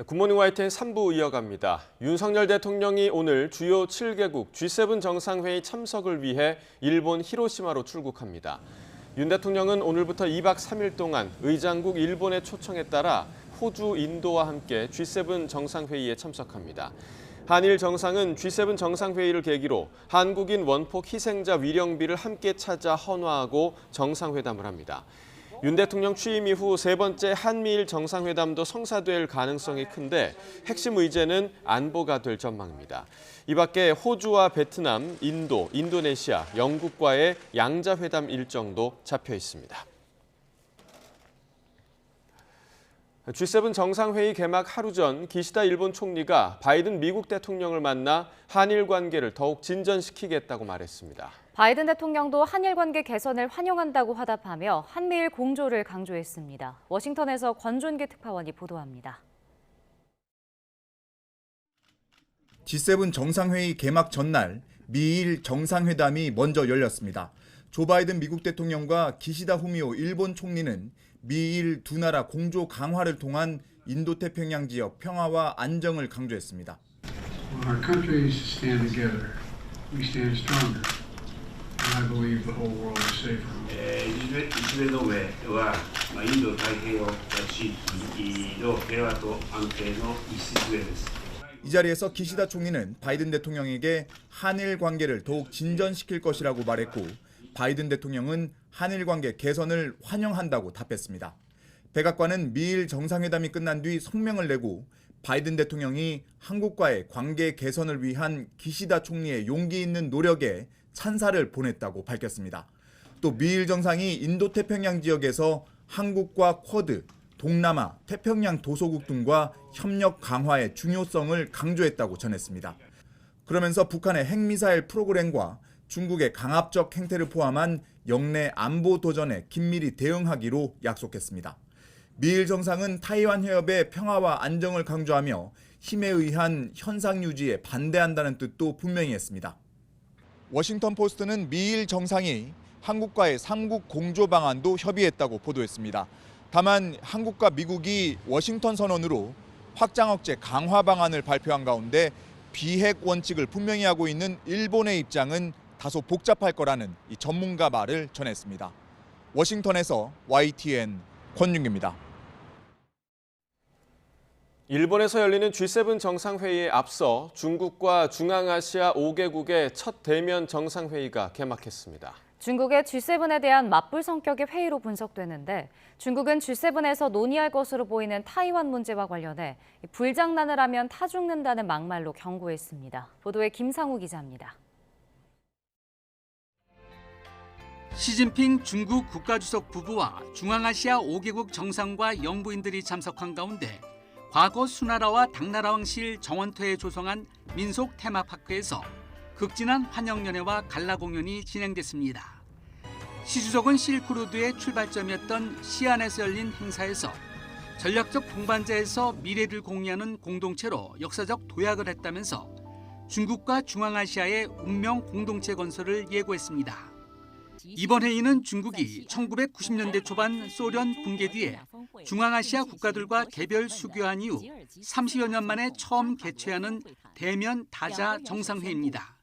굿모닝 YTN 3부 이어갑니다. 윤석열 대통령이 오늘 주요 7개국 G7 정상회의 참석을 위해 일본 히로시마로 출국합니다. 윤 대통령은 오늘부터 2박 3일 동안 의장국 일본의 초청에 따라 호주, 인도와 함께 G7 정상회의에 참석합니다. 한일 정상은 G7 정상회의를 계기로 한국인 원폭 희생자 위령비를 함께 찾아 헌화하고 정상회담을 합니다. 윤 대통령 취임 이후 세 번째 한미일 정상회담도 성사될 가능성이 큰데 핵심 의제는 안보가 될 전망입니다. 이 밖에 호주와 베트남, 인도, 인도네시아, 영국과의 양자회담 일정도 잡혀 있습니다. G7 정상회의 개막 하루 전 기시다 일본 총리가 바이든 미국 대통령을 만나 한일 관계를 더욱 진전시키겠다고 말했습니다. 바이든 대통령도 한일 관계 개선을 환영한다고 화답하며 한미일 공조를 강조했습니다. 워싱턴에서 권준기 특파원이 보도합니다. G7 정상회의 개막 전날 미일 정상회담이 먼저 열렸습니다. 조 바이든 미국 대통령과 기시다 후미오 일본 총리는 미일 두 나라 공조 강화를 통한 인도태평양 지역 평화와 안정을 강조했습니다. Our countries stand together. We stand stronger. And I believe the whole world is safer. 日米同盟はインド太平洋地域の平和と安定の礎です。 이 자리에서 기시다 총리는 바이든 대통령에게 한일 관계를 더욱 진전시킬 것이라고 말했고 바이든 대통령은 한일 관계 개선을 환영한다고 답했습니다. 백악관은 미일 정상회담이 끝난 뒤 성명을 내고 바이든 대통령이 한국과의 관계 개선을 위한 기시다 총리의 용기 있는 노력에 찬사를 보냈다고 밝혔습니다. 또 미일 정상이 인도태평양 지역에서 한국과 쿼드, 동남아, 태평양 도서국 등과 협력 강화의 중요성을 강조했다고 전했습니다. 그러면서 북한의 핵미사일 프로그램과 중국의 강압적 행태를 포함한 영내 안보 도전에 긴밀히 대응하기로 약속했습니다. 미일 정상은 타이완 해협의 평화와 안정을 강조하며 힘에 의한 현상 유지에 반대한다는 뜻도 분명히 했습니다. 워싱턴 포스트는 미일 정상이 한국과의 삼국 공조 방안도 협의했다고 보도했습니다. 다만 한국과 미국이 워싱턴 선언으로 확장 억제 강화 방안을 발표한 가운데 비핵 원칙을 분명히 하고 있는 일본의 입장은 다소 복잡할 거라는 이 전문가 말을 전했습니다. 워싱턴에서 YTN 권윤기입니다. 일본에서 열리는 G7 정상회의에 앞서 중국과 중앙아시아 5개국의 첫 대면 정상회의가 개막했습니다. 중국의 G7에 대한 맞불 성격의 회의로 분석되는데 중국은 G7에서 논의할 것으로 보이는 타이완 문제와 관련해 불장난을 하면 타 죽는다는 막말로 경고했습니다. 보도에 김상우 기자입니다. 시진핑 중국 국가주석 부부와 중앙아시아 5개국 정상과 영부인들이 참석한 가운데 과거 수나라와 당나라 왕실 정원터에 조성한 민속 테마파크에서 극진한 환영연회와 갈라 공연이 진행됐습니다. 시 주석은 실크로드의 출발점이었던 시안에서 열린 행사에서 전략적 동반자에서 미래를 공유하는 공동체로 역사적 도약을 했다면서 중국과 중앙아시아의 운명 공동체 건설을 예고했습니다. 이번 회의는 중국이 1990년대 초반 소련 붕괴 뒤에 중앙아시아 국가들과 개별 수교한 이후 30여 년 만에 처음 개최하는 대면 다자 정상회의입니다.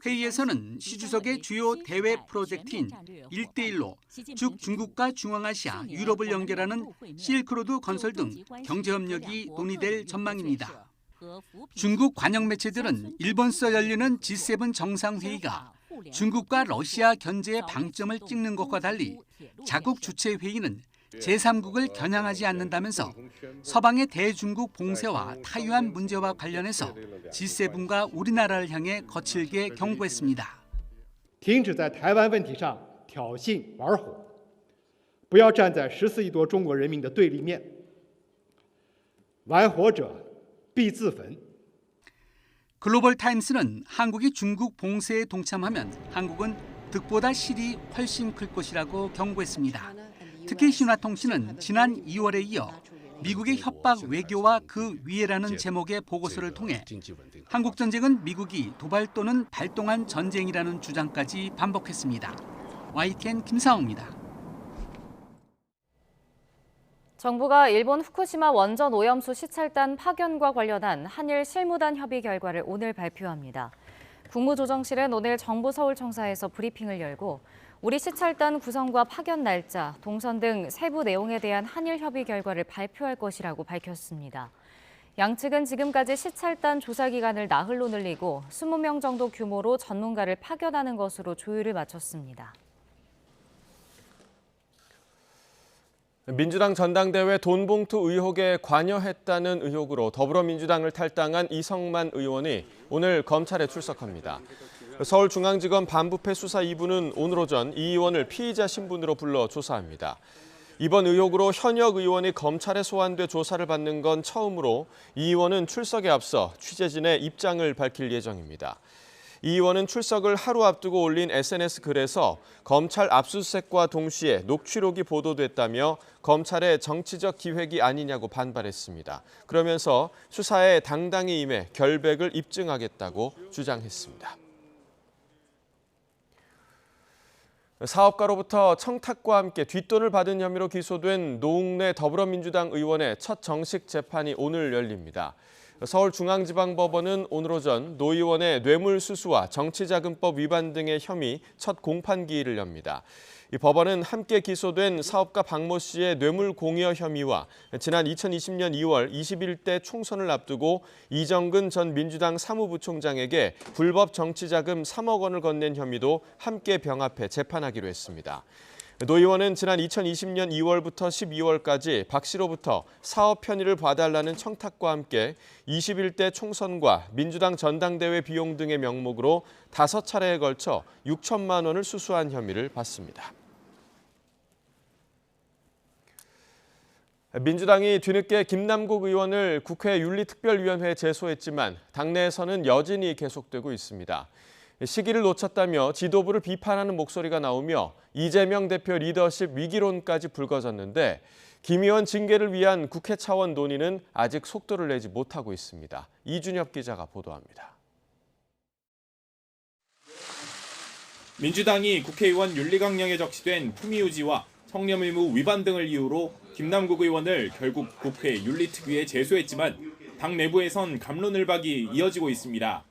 회의에서는 시 주석의 주요 대외 프로젝트인 1대1로 즉 중국과 중앙아시아, 유럽을 연결하는 실크로드 건설 등 경제협력이 논의될 전망입니다. 중국 관영 매체들은 일본서 열리는 G7 정상회의가 중국과 러시아 견제의 방점을 찍는 것과 달리 자국 주최 회의는 제3국을 겨냥하지 않는다면서 서방의 대중국 봉쇄와 타이완 문제와 관련해서 G7과 우리나라를 향해 거칠게 경고했습니다. 停止在台湾问题上挑衅玩火，不要站在14亿多中国人民的对立面，玩火者必自焚。 글로벌 타임스는 한국이 중국 봉쇄에 동참하면 한국은 득보다 실이 훨씬 클 것이라고 경고했습니다. 특히 신화통신은 지난 2월에 이어 미국의 협박 외교와 그 위해라는 제목의 보고서를 통해 한국 전쟁은 미국이 도발 또는 발동한 전쟁이라는 주장까지 반복했습니다. YTN 김상우입니다. 정부가 일본 후쿠시마 원전 오염수 시찰단 파견과 관련한 한일 실무단 협의 결과를 오늘 발표합니다. 국무조정실은 오늘 정부 서울청사에서 브리핑을 열고 우리 시찰단 구성과 파견 날짜, 동선 등 세부 내용에 대한 한일 협의 결과를 발표할 것이라고 밝혔습니다. 양측은 지금까지 시찰단 조사 기간을 나흘로 늘리고 20명 정도 규모로 전문가를 파견하는 것으로 조율을 마쳤습니다. 민주당 전당대회 돈봉투 의혹에 관여했다는 의혹으로 더불어민주당을 탈당한 이성만 의원이 오늘 검찰에 출석합니다. 서울중앙지검 반부패 수사 2부는 오늘 오전 이 의원을 피의자 신분으로 불러 조사합니다. 이번 의혹으로 현역 의원이 검찰에 소환돼 조사를 받는 건 처음으로 이 의원은 출석에 앞서 취재진의 입장을 밝힐 예정입니다. 이 의원은 출석을 하루 앞두고 올린 SNS 글에서 검찰 압수수색과 동시에 녹취록이 보도됐다며 검찰의 정치적 기획이 아니냐고 반발했습니다. 그러면서 수사에 당당히 임해 결백을 입증하겠다고 주장했습니다. 사업가로부터 청탁과 함께 뒷돈을 받은 혐의로 기소된 노웅래 더불어민주당 의원의 첫 정식 재판이 오늘 열립니다. 서울중앙지방법원은 오늘 오전 노 의원의 뇌물수수와 정치자금법 위반 등의 혐의 첫 공판기일을 엽니다. 이 법원은 함께 기소된 사업가 박모 씨의 뇌물 공여 혐의와 지난 2020년 2월 21대 총선을 앞두고 이정근 전 민주당 사무부총장에게 불법 정치자금 3억 원을 건넨 혐의도 함께 병합해 재판하기로 했습니다. 노 의원은 지난 2020년 2월부터 12월까지 박 씨로부터 사업 편의를 봐달라는 청탁과 함께 21대 총선과 민주당 전당대회 비용 등의 명목으로 5차례에 걸쳐 6천만 원을 수수한 혐의를 받습니다. 민주당이 뒤늦게 김남국 의원을 국회 윤리특별위원회에 제소했지만 당내에서는 여진이 계속되고 있습니다. 시기를 놓쳤다며 지도부를 비판하는 목소리가 나오며 이재명 대표 리더십 위기론까지 불거졌는데 김 의원 징계를 위한 국회 차원 논의는 아직 속도를 내지 못하고 있습니다. 이준엽 기자가 보도합니다. 민주당이 국회의원 윤리강령에 적시된 품위유지와 청렴 의무 위반 등을 이유로 김남국 의원을 결국 국회 윤리특위에 제소했지만 당 내부에선 갑론을박이 이어지고 있습니다.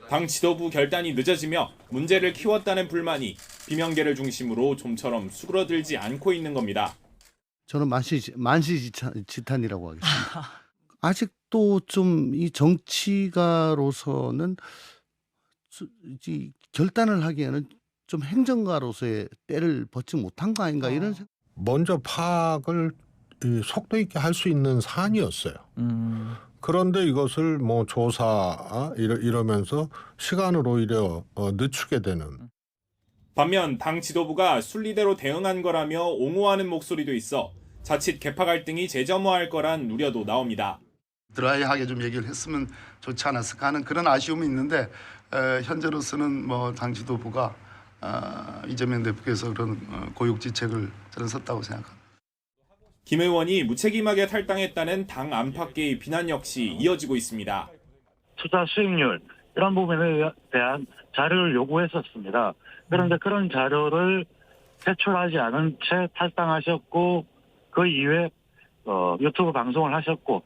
당 지도부 결단이 늦어지며 문제를 키웠다는 불만이 비명계를 중심으로 좀처럼 수그러들지 않고 있는 겁니다. 저는 만시지탄이라고 하겠습니다. 아직도 좀 이 정치가로서는 결단을 하기에는 좀 행정가로서의 때를 벗지 못한 거 아닌가 이런 생각. 먼저 파악을 속도 있게 할 수 있는 사안이었어요. 그런데 이것을 뭐 조사 이러면서 시간을 오히려 늦추게 되는. 반면 당 지도부가 순리대로 대응한 거라며 옹호하는 목소리도 있어 자칫 계파 갈등이 재점화할 거란 우려도 나옵니다. 드라이하게 좀 얘기를 했으면 좋지 않았을까 하는 그런 아쉬움이 있는데 현재로서는 뭐 당 지도부가 이재명 대표께서 그런 고육지책을 저는 썼다고 생각합니다. 김 의원이 무책임하게 탈당했다는 당 안팎의 비난 역시 이어지고 있습니다. 투자 수익률 이런 부분에 대한 자료를 요구했었습니다. 그런데 그런 자료를 제출하지 않은 채 탈당하셨고 그 이후에 유튜브 방송을 하셨고.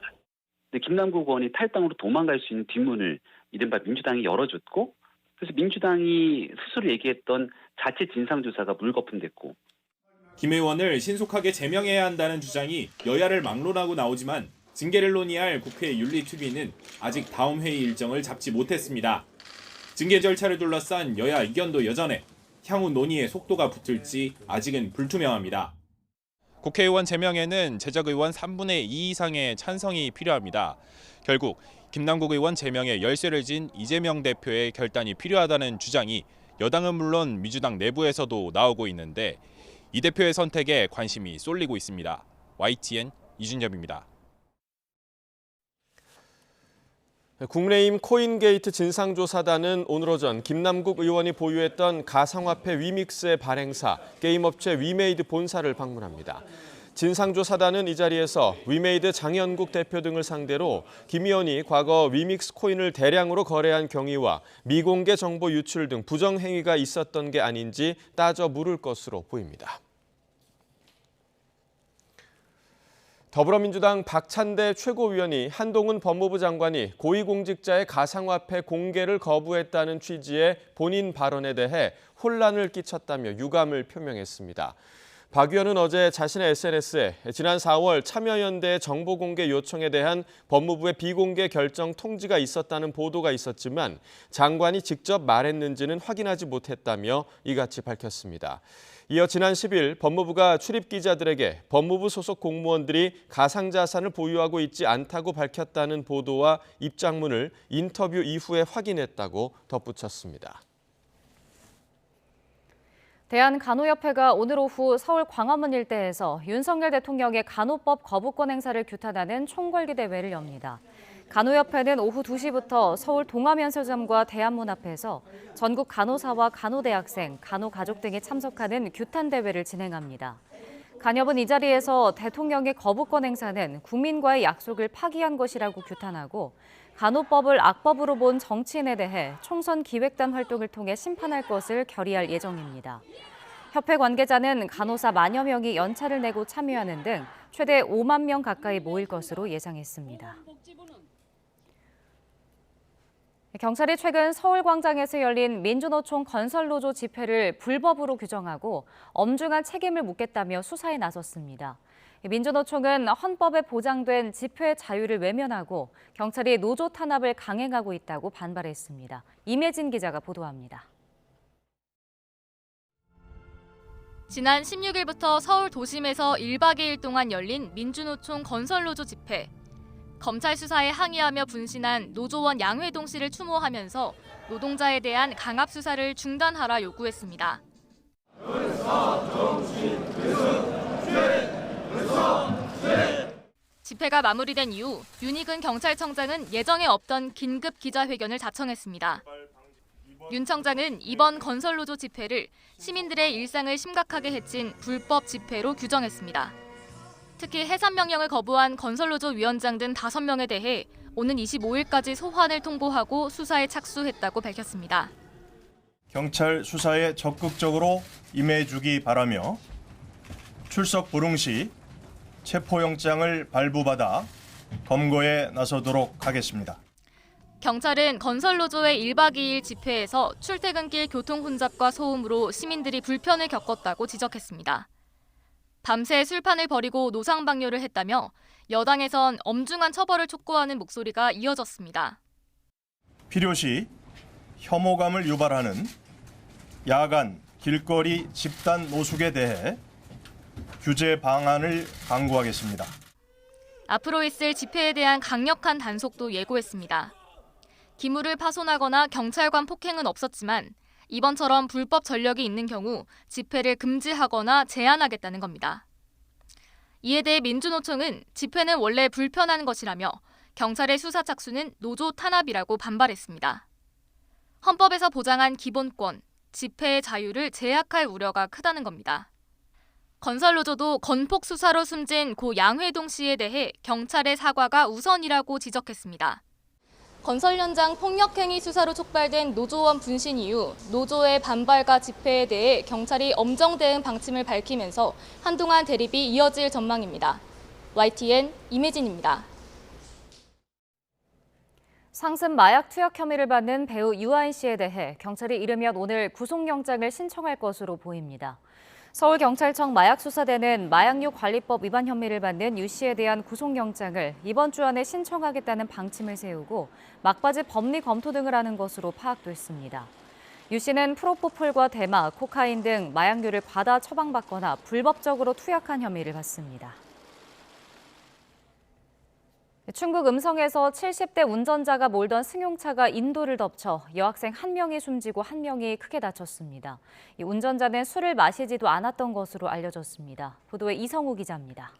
김남국 의원이 탈당으로 도망갈 수 있는 뒷문을 이른바 민주당이 열어줬고 그래서 민주당이 스스로 얘기했던 자체 진상조사가 물거품됐고. 김 의원을 신속하게 제명해야 한다는 주장이 여야를 막론하고 나오지만 징계를 논의할 국회 윤리특위는 아직 다음 회의 일정을 잡지 못했습니다. 징계 절차를 둘러싼 여야 의견도 여전해 향후 논의의 속도가 붙을지 아직은 불투명합니다. 국회의원 제명에는 제적의원 3분의 2 이상의 찬성이 필요합니다. 결국 김남국 의원 제명에 열쇠를 진 이재명 대표의 결단이 필요하다는 주장이 여당은 물론 민주당 내부에서도 나오고 있는데 이 대표의 선택에 관심이 쏠리고 있습니다. YTN 이준엽입니다. 국민의힘 코인게이트 진상조사단은 오늘 오전 김남국 의원이 보유했던 가상화폐 위믹스의 발행사 게임업체 위메이드 본사를 방문합니다. 진상조사단은 이 자리에서 위메이드 장현국 대표 등을 상대로 김 의원이 과거 위믹스 코인을 대량으로 거래한 경위와 미공개 정보 유출 등 부정행위가 있었던 게 아닌지 따져 물을 것으로 보입니다. 더불어민주당 박찬대 최고위원이 한동훈 법무부 장관이 고위공직자의 가상화폐 공개를 거부했다는 취지의 본인 발언에 대해 혼란을 끼쳤다며 유감을 표명했습니다. 박 의원은 어제 자신의 SNS에 지난 4월 참여연대의 정보공개 요청에 대한 법무부의 비공개 결정 통지가 있었다는 보도가 있었지만 장관이 직접 말했는지는 확인하지 못했다며 이같이 밝혔습니다. 이어 지난 10일 법무부가 출입기자들에게 법무부 소속 공무원들이 가상자산을 보유하고 있지 않다고 밝혔다는 보도와 입장문을 인터뷰 이후에 확인했다고 덧붙였습니다. 대한간호협회가 오늘 오후 서울 광화문 일대에서 윤석열 대통령의 간호법 거부권 행사를 규탄하는 총궐기 대회를 엽니다. 간호협회는 오후 2시부터 서울 동아면세점과 대한문 앞에서 전국 간호사와 간호대학생, 간호가족 등이 참석하는 규탄 대회를 진행합니다. 간협은 이 자리에서 대통령의 거부권 행사는 국민과의 약속을 파기한 것이라고 규탄하고 간호법을 악법으로 본 정치인에 대해 총선 기획단 활동을 통해 심판할 것을 결의할 예정입니다. 협회 관계자는 간호사 만여 명이 연차를 내고 참여하는 등 최대 5만 명 가까이 모일 것으로 예상했습니다. 경찰이 최근 서울광장에서 열린 민주노총 건설노조 집회를 불법으로 규정하고 엄중한 책임을 묻겠다며 수사에 나섰습니다. 민주노총은 헌법에 보장된 집회 자유를 외면하고 경찰이 노조 탄압을 강행하고 있다고 반발했습니다. 임혜진 기자가 보도합니다. 지난 16일부터 서울 도심에서 1박 2일 동안 열린 민주노총 건설노조 집회. 검찰 수사에 항의하며 분신한 노조원 양회동 씨를 추모하면서 노동자에 대한 강압 수사를 중단하라 요구했습니다. 집회가 마무리된 이후 윤희근 경찰청장은 예정에 없던 긴급 기자회견을 자청했습니다. 윤 청장은 이번 건설노조 집회를 시민들의 일상을 심각하게 해친 불법 집회로 규정했습니다. 특히 해산 명령을 거부한 건설노조 위원장 등 5명에 대해 오는 25일까지 소환을 통보하고 수사에 착수했다고 밝혔습니다. 경찰 수사에 적극적으로 임해주기 바라며 출석 불응 시 체포영장을 발부받아 검거에 나서도록 하겠습니다. 경찰은 건설노조의 1박 2일 집회에서 출퇴근길 교통 혼잡과 소음으로 시민들이 불편을 겪었다고 지적했습니다. 밤새 술판을 벌이고 노상방뇨를 했다며 여당에선 엄중한 처벌을 촉구하는 목소리가 이어졌습니다. 필요시 혐오감을 유발하는 야간 길거리 집단 노숙에 대해 규제 방안을 강구하겠습니다. 앞으로 있을 집회에 대한 강력한 단속도 예고했습니다. 기물을 파손하거나 경찰관 폭행은 없었지만 이번처럼 불법 전력이 있는 경우 집회를 금지하거나 제한하겠다는 겁니다. 이에 대해 민주노총은 집회는 원래 불편한 것이라며 경찰의 수사 착수는 노조 탄압이라고 반발했습니다. 헌법에서 보장한 기본권, 집회의 자유를 제약할 우려가 크다는 겁니다. 건설노조도 건폭 수사로 숨진 고 양회동 씨에 대해 경찰의 사과가 우선이라고 지적했습니다. 건설 현장 폭력행위 수사로 촉발된 노조원 분신 이후 노조의 반발과 집회에 대해 경찰이 엄정 대응 방침을 밝히면서 한동안 대립이 이어질 전망입니다. YTN 임혜진입니다. 상습 마약 투약 혐의를 받는 배우 유아인 씨에 대해 경찰이 이르면 오늘 구속영장을 신청할 것으로 보입니다. 서울경찰청 마약수사대는 마약류 관리법 위반 혐의를 받는 유 씨에 대한 구속영장을 이번 주 안에 신청하겠다는 방침을 세우고 막바지 법리 검토 등을 하는 것으로 파악됐습니다. 유 씨는 프로포폴과 대마, 코카인 등 마약류를 과다 처방받거나 불법적으로 투약한 혐의를 받습니다. 충북 음성에서 70대 운전자가 몰던 승용차가 인도를 덮쳐 여학생 1명이 숨지고 1명이 크게 다쳤습니다. 이 운전자는 술을 마시지도 않았던 것으로 알려졌습니다. 보도에 이성우 기자입니다.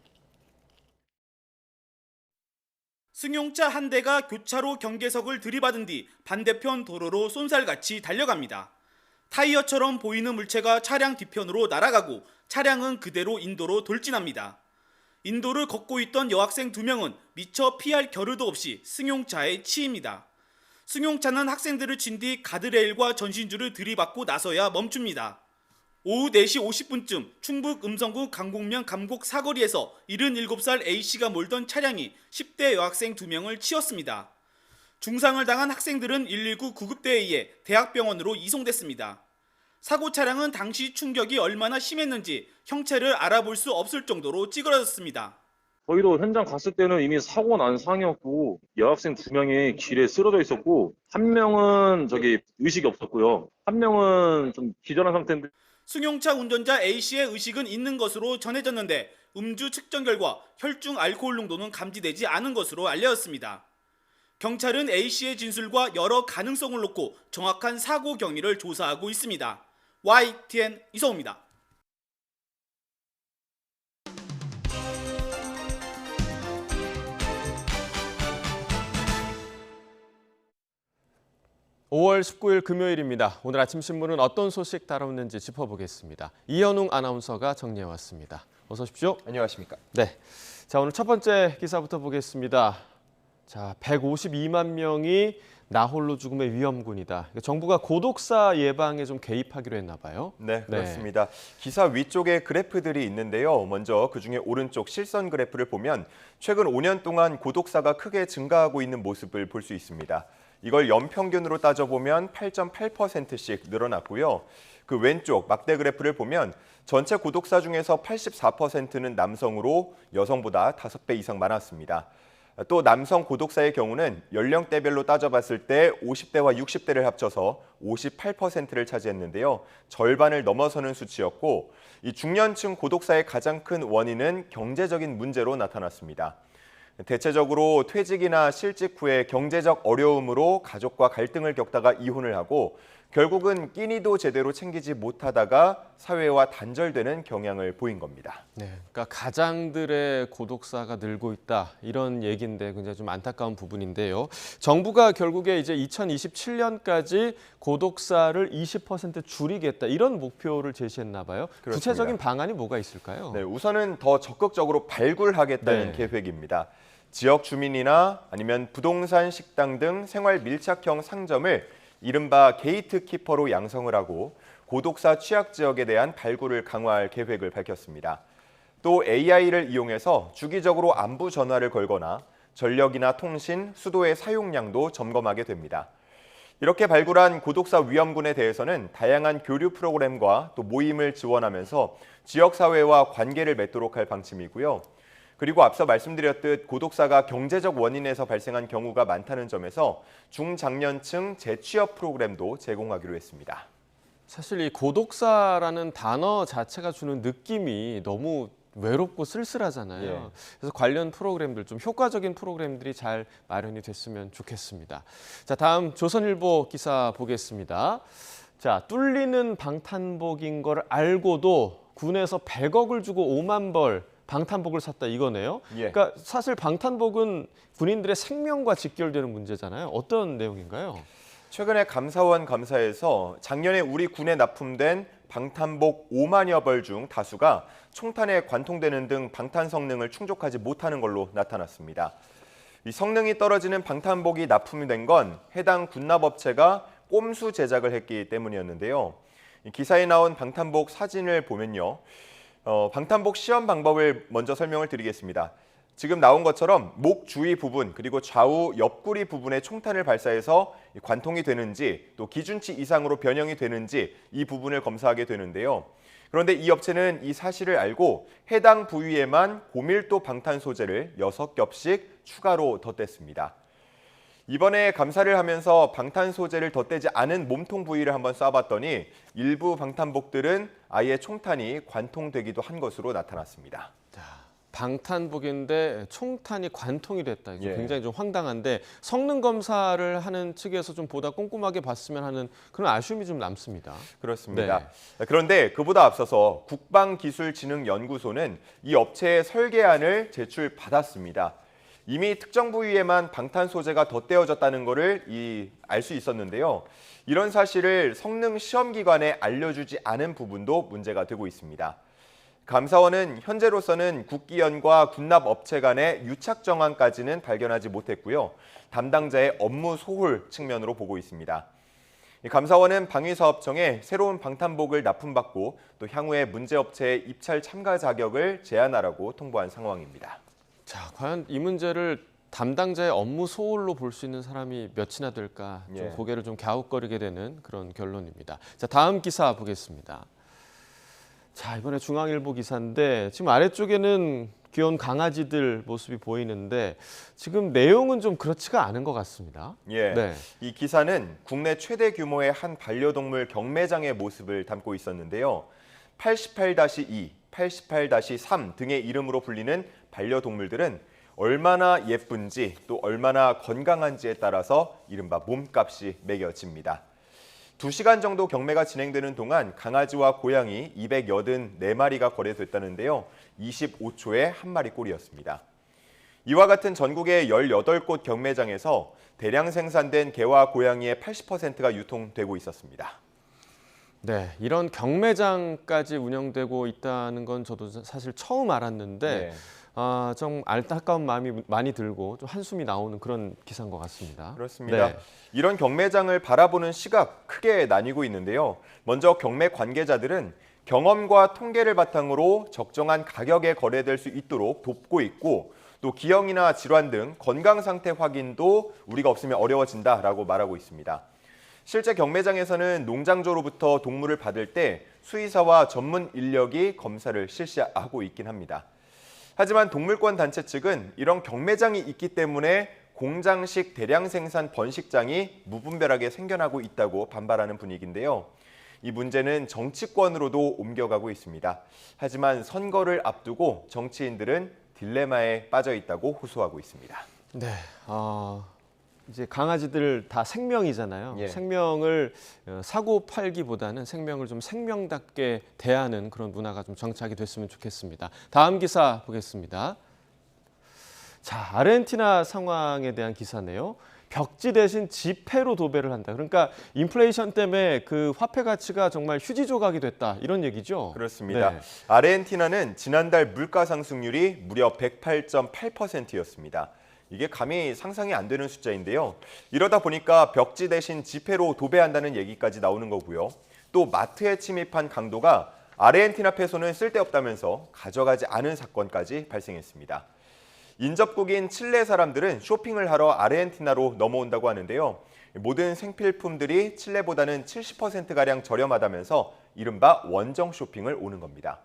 승용차 한 대가 교차로 경계석을 들이받은 뒤 반대편 도로로 쏜살같이 달려갑니다. 타이어처럼 보이는 물체가 차량 뒤편으로 날아가고 차량은 그대로 인도로 돌진합니다. 인도를 걷고 있던 여학생 2명은 미처 피할 겨를도 없이 승용차에 치입니다. 승용차는 학생들을 친 뒤 가드레일과 전신줄을 들이받고 나서야 멈춥니다. 오후 4시 50분쯤 충북 음성구 강곡면 감곡 사거리에서 77살 A씨가 몰던 차량이 10대 여학생 2명을 치었습니다. 중상을 당한 학생들은 119 구급대에 의해 대학병원으로 이송됐습니다. 사고 차량은 당시 충격이 얼마나 심했는지 형체를 알아볼 수 없을 정도로 찌그러졌습니다. 저희도 현장 갔을 때는 이미 사고 난 상황이었고 여학생 2명이 길에 쓰러져 있었고 한 명은 의식이 없었고요. 한 명은 좀 기절한 상태인데 승용차 운전자 A씨의 의식은 있는 것으로 전해졌는데 음주 측정 결과 혈중 알코올 농도는 감지되지 않은 것으로 알려졌습니다. 경찰은 A씨의 진술과 여러 가능성을 놓고 정확한 사고 경위를 조사하고 있습니다. YTN 이성우입니다. (5월 19일) 금요일입니다. 오늘 아침 신문은 어떤 소식 다뤘는지 짚어보겠습니다. 이현웅 아나운서가 정리해왔습니다. 어서 오십시오. 안녕하십니까. 네. 자, 오늘 첫 번째 기사부터 보겠습니다. 자, 152만 명이 나홀로 죽음의 위험군이다. 정부가 고독사 예방에 좀 개입하기로 했나 봐요. 네, 그렇습니다. 기사 위쪽에 그래프들이 있는데요. 먼저 그중에 오른쪽 실선 그래프를 보면 최근 5년 동안 고독사가 크게 증가하고 있는 모습을 볼 수 있습니다. 이걸 연평균으로 따져보면 8.8%씩 늘어났고요. 그 왼쪽 막대 그래프를 보면 전체 고독사 중에서 84%는 남성으로 여성보다 5배 이상 많았습니다. 또 남성 고독사의 경우는 연령대별로 따져봤을 때 50대와 60대를 합쳐서 58%를 차지했는데요. 절반을 넘어서는 수치였고 이 중년층 고독사의 가장 큰 원인은 경제적인 문제로 나타났습니다. 대체적으로 퇴직이나 실직 후에 경제적 어려움으로 가족과 갈등을 겪다가 이혼을 하고 결국은 끼니도 제대로 챙기지 못하다가 사회와 단절되는 경향을 보인 겁니다. 네, 그러니까 가장들의 고독사가 늘고 있다 이런 얘기인데 굉장히 좀 안타까운 부분인데요. 정부가 결국에 이제 2027년까지 고독사를 20% 줄이겠다 이런 목표를 제시했나 봐요. 그렇습니다. 구체적인 방안이 뭐가 있을까요? 네, 우선은 더 적극적으로 발굴하겠다는 계획입니다. 지역 주민이나 아니면 부동산, 식당 등 생활 밀착형 상점을 이른바 게이트키퍼로 양성을 하고 고독사 취약 지역에 대한 발굴을 강화할 계획을 밝혔습니다. 또 AI를 이용해서 주기적으로 안부 전화를 걸거나 전력이나 통신, 수도의 사용량도 점검하게 됩니다. 이렇게 발굴한 고독사 위험군에 대해서는 다양한 교류 프로그램과 또 모임을 지원하면서 지역사회와 관계를 맺도록 할 방침이고요. 그리고 앞서 말씀드렸듯 고독사가 경제적 원인에서 발생한 경우가 많다는 점에서 중장년층 재취업 프로그램도 제공하기로 했습니다. 사실 이 고독사라는 단어 자체가 주는 느낌이 너무 외롭고 쓸쓸하잖아요. 그래서 관련 프로그램들, 좀 효과적인 프로그램들이 잘 마련이 됐으면 좋겠습니다. 자, 다음 조선일보 기사 보겠습니다. 자, 뚫리는 방탄복인 걸 알고도 군에서 100억을 주고 5만 벌 방탄복을 샀다 이거네요. 그러니까 사실 방탄복은 군인들의 생명과 직결되는 문제잖아요. 어떤 내용인가요? 최근에 감사원 감사에서 작년에 우리 군에 납품된 방탄복 5만여 벌 중 다수가 총탄에 관통되는 등 방탄 성능을 충족하지 못하는 걸로 나타났습니다. 이 성능이 떨어지는 방탄복이 납품이 된 건 해당 군납업체가 꼼수 제작을 했기 때문이었는데요. 이 기사에 나온 방탄복 사진을 보면요. 방탄복 시험 방법을 먼저 설명을 드리겠습니다. 지금 나온 것처럼 목 주위 부분 그리고 좌우 옆구리 부분에 총탄을 발사해서 관통이 되는지 또 기준치 이상으로 변형이 되는지 이 부분을 검사하게 되는데요. 그런데 이 업체는 이 사실을 알고 해당 부위에만 고밀도 방탄 소재를 6겹씩 추가로 덧댔습니다. 이번에 감사를 하면서 방탄 소재를 덧대지 않은 몸통 부위를 한번 쏴봤더니 일부 방탄복들은 아예 총탄이 관통되기도 한 것으로 나타났습니다. 방탄복인데 총탄이 관통이 됐다. 이게 굉장히 좀 황당한데 성능 검사를 하는 측에서 좀 보다 꼼꼼하게 봤으면 하는 그런 아쉬움이 좀 남습니다. 그렇습니다. 그런데 그보다 앞서서 국방기술진흥연구소는 이 업체의 설계안을 제출받았습니다. 이미 특정 부위에만 방탄 소재가 덧대어졌다는 것을 알 수 있었는데요. 이런 사실을 성능 시험기관에 알려주지 않은 부분도 문제가 되고 있습니다. 감사원은 현재로서는 국기연과 군납업체 간의 유착 정황까지는 발견하지 못했고요. 담당자의 업무 소홀 측면으로 보고 있습니다. 감사원은 방위사업청에 새로운 방탄복을 납품받고 또 향후에 문제업체의 입찰 참가 자격을 제한하라고 통보한 상황입니다. 자, 과연 이 문제를 담당자의 업무 소홀로 볼 수 있는 사람이 몇이나 될까 좀 고개를 좀 갸웃거리게 되는 그런 결론입니다. 자, 다음 기사 보겠습니다. 자, 이번에 중앙일보 기사인데 지금 아래쪽에는 귀여운 강아지들 모습이 보이는데 지금 내용은 좀 그렇지가 않은 것 같습니다. 네. 이 기사는 국내 최대 규모의 한 반려동물 경매장의 모습을 담고 있었는데요. 88-2, 88-3 등의 이름으로 불리는 반려동물들은 얼마나 예쁜지 또 얼마나 건강한지에 따라서 이른바 몸값이 매겨집니다. 2시간 정도 경매가 진행되는 동안 강아지와 고양이 284마리가 거래됐다는데요. 25초에 한 마리 꼴이었습니다. 이와 같은 전국의 18곳 경매장에서 대량 생산된 개와 고양이의 80%가 유통되고 있었습니다. 네, 이런 경매장까지 운영되고 있다는 건 저도 사실 처음 알았는데 좀 안타까운 마음이 많이 들고 좀 한숨이 나오는 그런 기사인 것 같습니다. 그렇습니다. 이런 경매장을 바라보는 시각 크게 나뉘고 있는데요. 먼저 경매 관계자들은 경험과 통계를 바탕으로 적정한 가격에 거래될 수 있도록 돕고 있고 또 기형이나 질환 등 건강 상태 확인도 우리가 없으면 어려워진다라고 말하고 있습니다. 실제 경매장에서는 농장주로부터 동물을 받을 때 수의사와 전문 인력이 검사를 실시하고 있긴 합니다. 하지만 동물권 단체 측은 이런 경매장이 있기 때문에 공장식 대량 생산 번식장이 무분별하게 생겨나고 있다고 반발하는 분위기인데요. 이 문제는 정치권으로도 옮겨가고 있습니다. 하지만 선거를 앞두고 정치인들은 딜레마에 빠져 있다고 호소하고 있습니다. 네, 이제 강아지들 다 생명이잖아요. 생명을 사고 팔기보다는 생명을 좀 생명답게 대하는 그런 문화가 좀 정착이 됐으면 좋겠습니다. 다음 기사 보겠습니다. 자, 아르헨티나 상황에 대한 기사네요. 벽지 대신 지폐로 도배를 한다. 그러니까 인플레이션 때문에 그 화폐 가치가 정말 휴지 조각이 됐다. 이런 얘기죠. 그렇습니다. 아르헨티나는 지난달 물가 상승률이 무려 108.8%였습니다. 이게 감히 상상이 안 되는 숫자인데요. 이러다 보니까 벽지 대신 지폐로 도배한다는 얘기까지 나오는 거고요. 또 마트에 침입한 강도가 아르헨티나 페소는 쓸데없다면서 가져가지 않은 사건까지 발생했습니다. 인접국인 칠레 사람들은 쇼핑을 하러 아르헨티나로 넘어온다고 하는데요. 모든 생필품들이 칠레보다는 70%가량 저렴하다면서 이른바 원정 쇼핑을 오는 겁니다.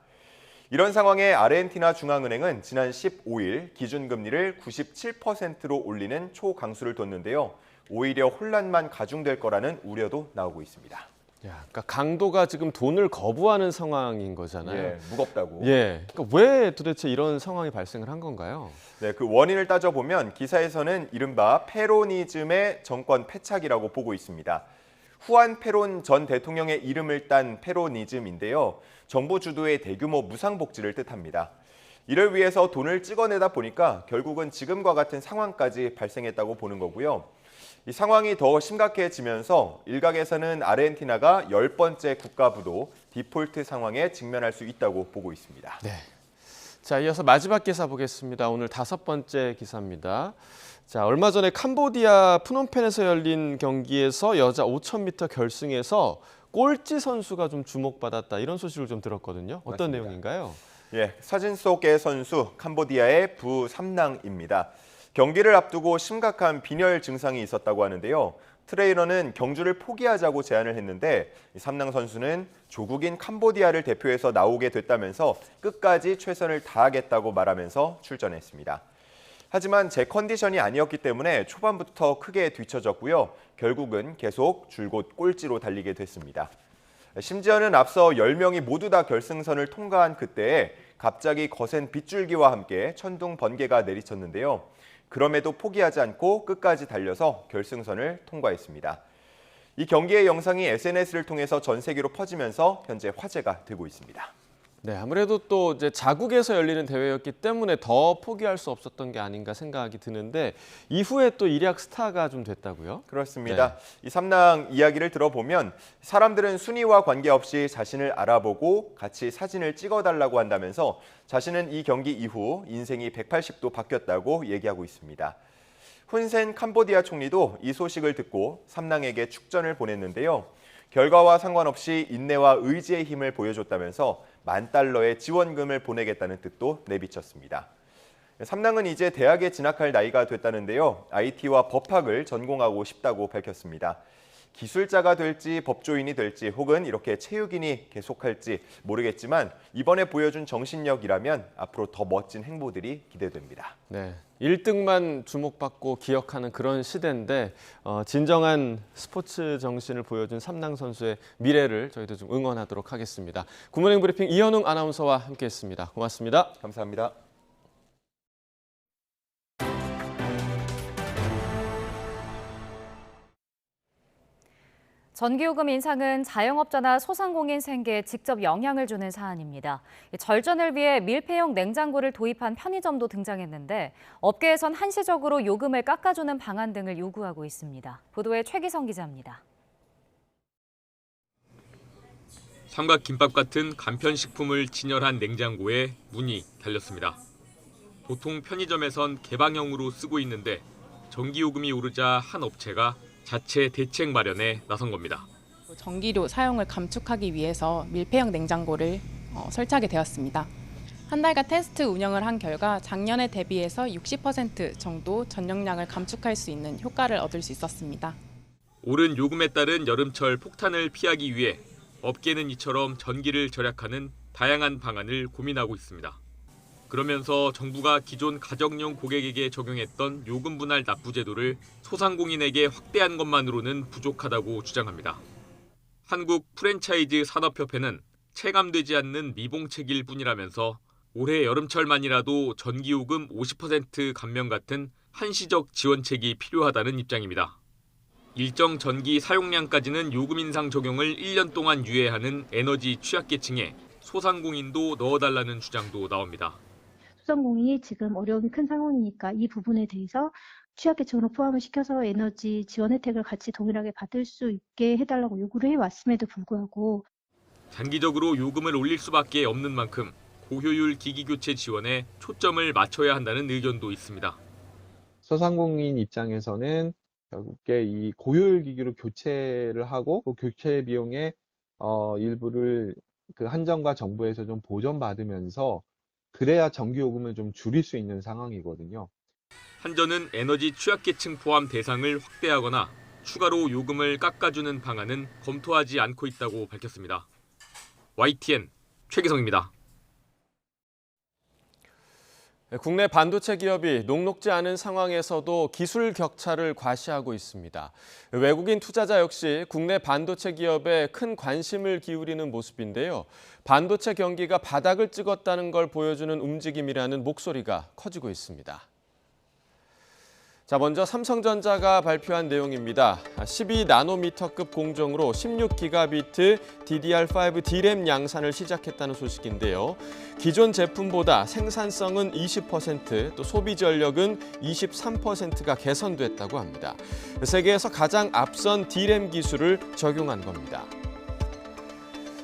이런 상황에 아르헨티나 중앙은행은 지난 15일 기준금리를 97%로 올리는 초강수를 뒀는데요. 오히려 혼란만 가중될 거라는 우려도 나오고 있습니다. 그러니까 강도가 지금 돈을 거부하는 상황인 거잖아요. 무겁다고. 그러니까 왜 도대체 이런 상황이 발생을 한 건가요? 네, 그 원인을 따져보면 기사에서는 이른바 페로니즘의 정권 패착이라고 보고 있습니다. 후안 페론 전 대통령의 이름을 딴 페로니즘인데요. 정부 주도의 대규모 무상복지를 뜻합니다. 이를 위해서 돈을 찍어내다 보니까 결국은 지금과 같은 상황까지 발생했다고 보는 거고요. 이 상황이 더 심각해지면서 일각에서는 아르헨티나가 10번째 국가부도 디폴트 상황에 직면할 수 있다고 보고 있습니다. 네. 자, 이어서 마지막 기사 보겠습니다. 오늘 5번째 기사입니다. 자, 얼마 전에 캄보디아 프놈펜에서 열린 경기에서 여자 5000m 결승에서 꼴찌 선수가 좀 주목받았다. 이런 소식을 좀 들었거든요. 어떤 맞습니다. 내용인가요? 사진 속의 선수 캄보디아의 부삼낭입니다. 경기를 앞두고 심각한 빈혈 증상이 있었다고 하는데요. 트레이너는 경주를 포기하자고 제안을 했는데 삼낭 선수는 조국인 캄보디아를 대표해서 나오게 됐다면서 끝까지 최선을 다하겠다고 말하면서 출전했습니다. 하지만 제 컨디션이 아니었기 때문에 초반부터 크게 뒤처졌고요. 결국은 계속 줄곧 꼴찌로 달리게 됐습니다. 심지어는 앞서 10명이 모두 다 결승선을 통과한 그때에 갑자기 거센 빗줄기와 함께 천둥 번개가 내리쳤는데요. 그럼에도 포기하지 않고 끝까지 달려서 결승선을 통과했습니다. 이 경기의 영상이 SNS를 통해서 전 세계로 퍼지면서 현재 화제가 되고 있습니다. 네, 아무래도 또 이제 자국에서 열리는 대회였기 때문에 더 포기할 수 없었던 게 아닌가 생각이 드는데 이후에 또 일약 스타가 좀 됐다고요? 그렇습니다. 이 삼낭 이야기를 들어보면 사람들은 순위와 관계없이 자신을 알아보고 같이 사진을 찍어달라고 한다면서 자신은 이 경기 이후 인생이 180도 바뀌었다고 얘기하고 있습니다. 훈센 캄보디아 총리도 이 소식을 듣고 삼낭에게 축전을 보냈는데요. 결과와 상관없이 인내와 의지의 힘을 보여줬다면서 $10,000의 지원금을 보내겠다는 뜻도 내비쳤습니다. 삼낭은 이제 대학에 진학할 나이가 됐다는데요. IT와 법학을 전공하고 싶다고 밝혔습니다. 기술자가 될지 법조인이 될지 혹은 이렇게 체육인이 계속할지 모르겠지만 이번에 보여준 정신력이라면 앞으로 더 멋진 행보들이 기대됩니다. 네, 1등만 주목받고 기억하는 그런 시대인데 진정한 스포츠 정신을 보여준 삼낭 선수의 미래를 저희도 좀 응원하도록 하겠습니다. 굿모닝 브리핑 이현웅 아나운서와 함께했습니다. 고맙습니다. 감사합니다. 전기요금 인상은 자영업자나 소상공인 생계에 직접 영향을 주는 사안입니다. 절전을 위해 밀폐형 냉장고를 도입한 편의점도 등장했는데 업계에선 한시적으로 요금을 깎아주는 방안 등을 요구하고 있습니다. 보도에 최기성 기자입니다. 삼각김밥 같은 간편식품을 진열한 냉장고에 문이 달렸습니다. 보통 편의점에선 개방형으로 쓰고 있는데 전기요금이 오르자 한 업체가 자체 대책 마련에 나선 겁니다. 전기료 사용을 감축하기 위해서 밀폐형 냉장고를 설치하게 되었습니다. 한 달간 테스트 운영을 한 결과 작년에 대비해서 60% 정도 전력량을 감축할 수 있는 효과를 얻을 수 있었습니다. 오른 요금에 따른 여름철 폭탄을 피하기 위해 업계는 이처럼 전기를 절약하는 다양한 방안을 고민하고 있습니다. 그러면서 정부가 기존 가정용 고객에게 적용했던 요금 분할 납부 제도를 소상공인에게 확대한 것만으로는 부족하다고 주장합니다. 한국 프랜차이즈 산업협회는 체감되지 않는 미봉책일 뿐이라면서 올해 여름철만이라도 전기요금 50% 감면 같은 한시적 지원책이 필요하다는 입장입니다. 일정 전기 사용량까지는 요금 인상 적용을 1년 동안 유예하는 에너지 취약계층에 소상공인도 넣어달라는 주장도 나옵니다. 소상공인이 지금 어려움이 큰 상황이니까 이 부분에 대해서 취약계층으로 포함을 시켜서 에너지 지원 혜택을 같이 동일하게 받을 수 있게 해달라고 요구를 해왔음에도 불구하고 장기적으로 요금을 올릴 수밖에 없는 만큼 고효율 기기 교체 지원에 초점을 맞춰야 한다는 의견도 있습니다. 소상공인 입장에서는 결국에 이 고효율 기기로 교체를 하고 그 교체 비용의 일부를 그 한정과 정부에서 좀 보전받으면서 그래야 전기요금을 좀 줄일 수 있는 상황이거든요. 한전은 에너지 취약계층 포함 대상을 확대하거나 추가로 요금을 깎아주는 방안은 검토하지 않고 있다고 밝혔습니다. YTN 최기성입니다. 국내 반도체 기업이 녹록지 않은 상황에서도 기술 격차를 과시하고 있습니다. 외국인 투자자 역시 국내 반도체 기업에 큰 관심을 기울이는 모습인데요. 반도체 경기가 바닥을 찍었다는 걸 보여주는 움직임이라는 목소리가 커지고 있습니다. 자, 먼저 삼성전자가 발표한 내용입니다. 12나노미터급 공정으로 16기가비트 DDR5 D램 양산을 시작했다는 소식인데요. 기존 제품보다 생산성은 20%, 또 소비 전력은 23%가 개선됐다고 합니다. 세계에서 가장 앞선 D램 기술을 적용한 겁니다.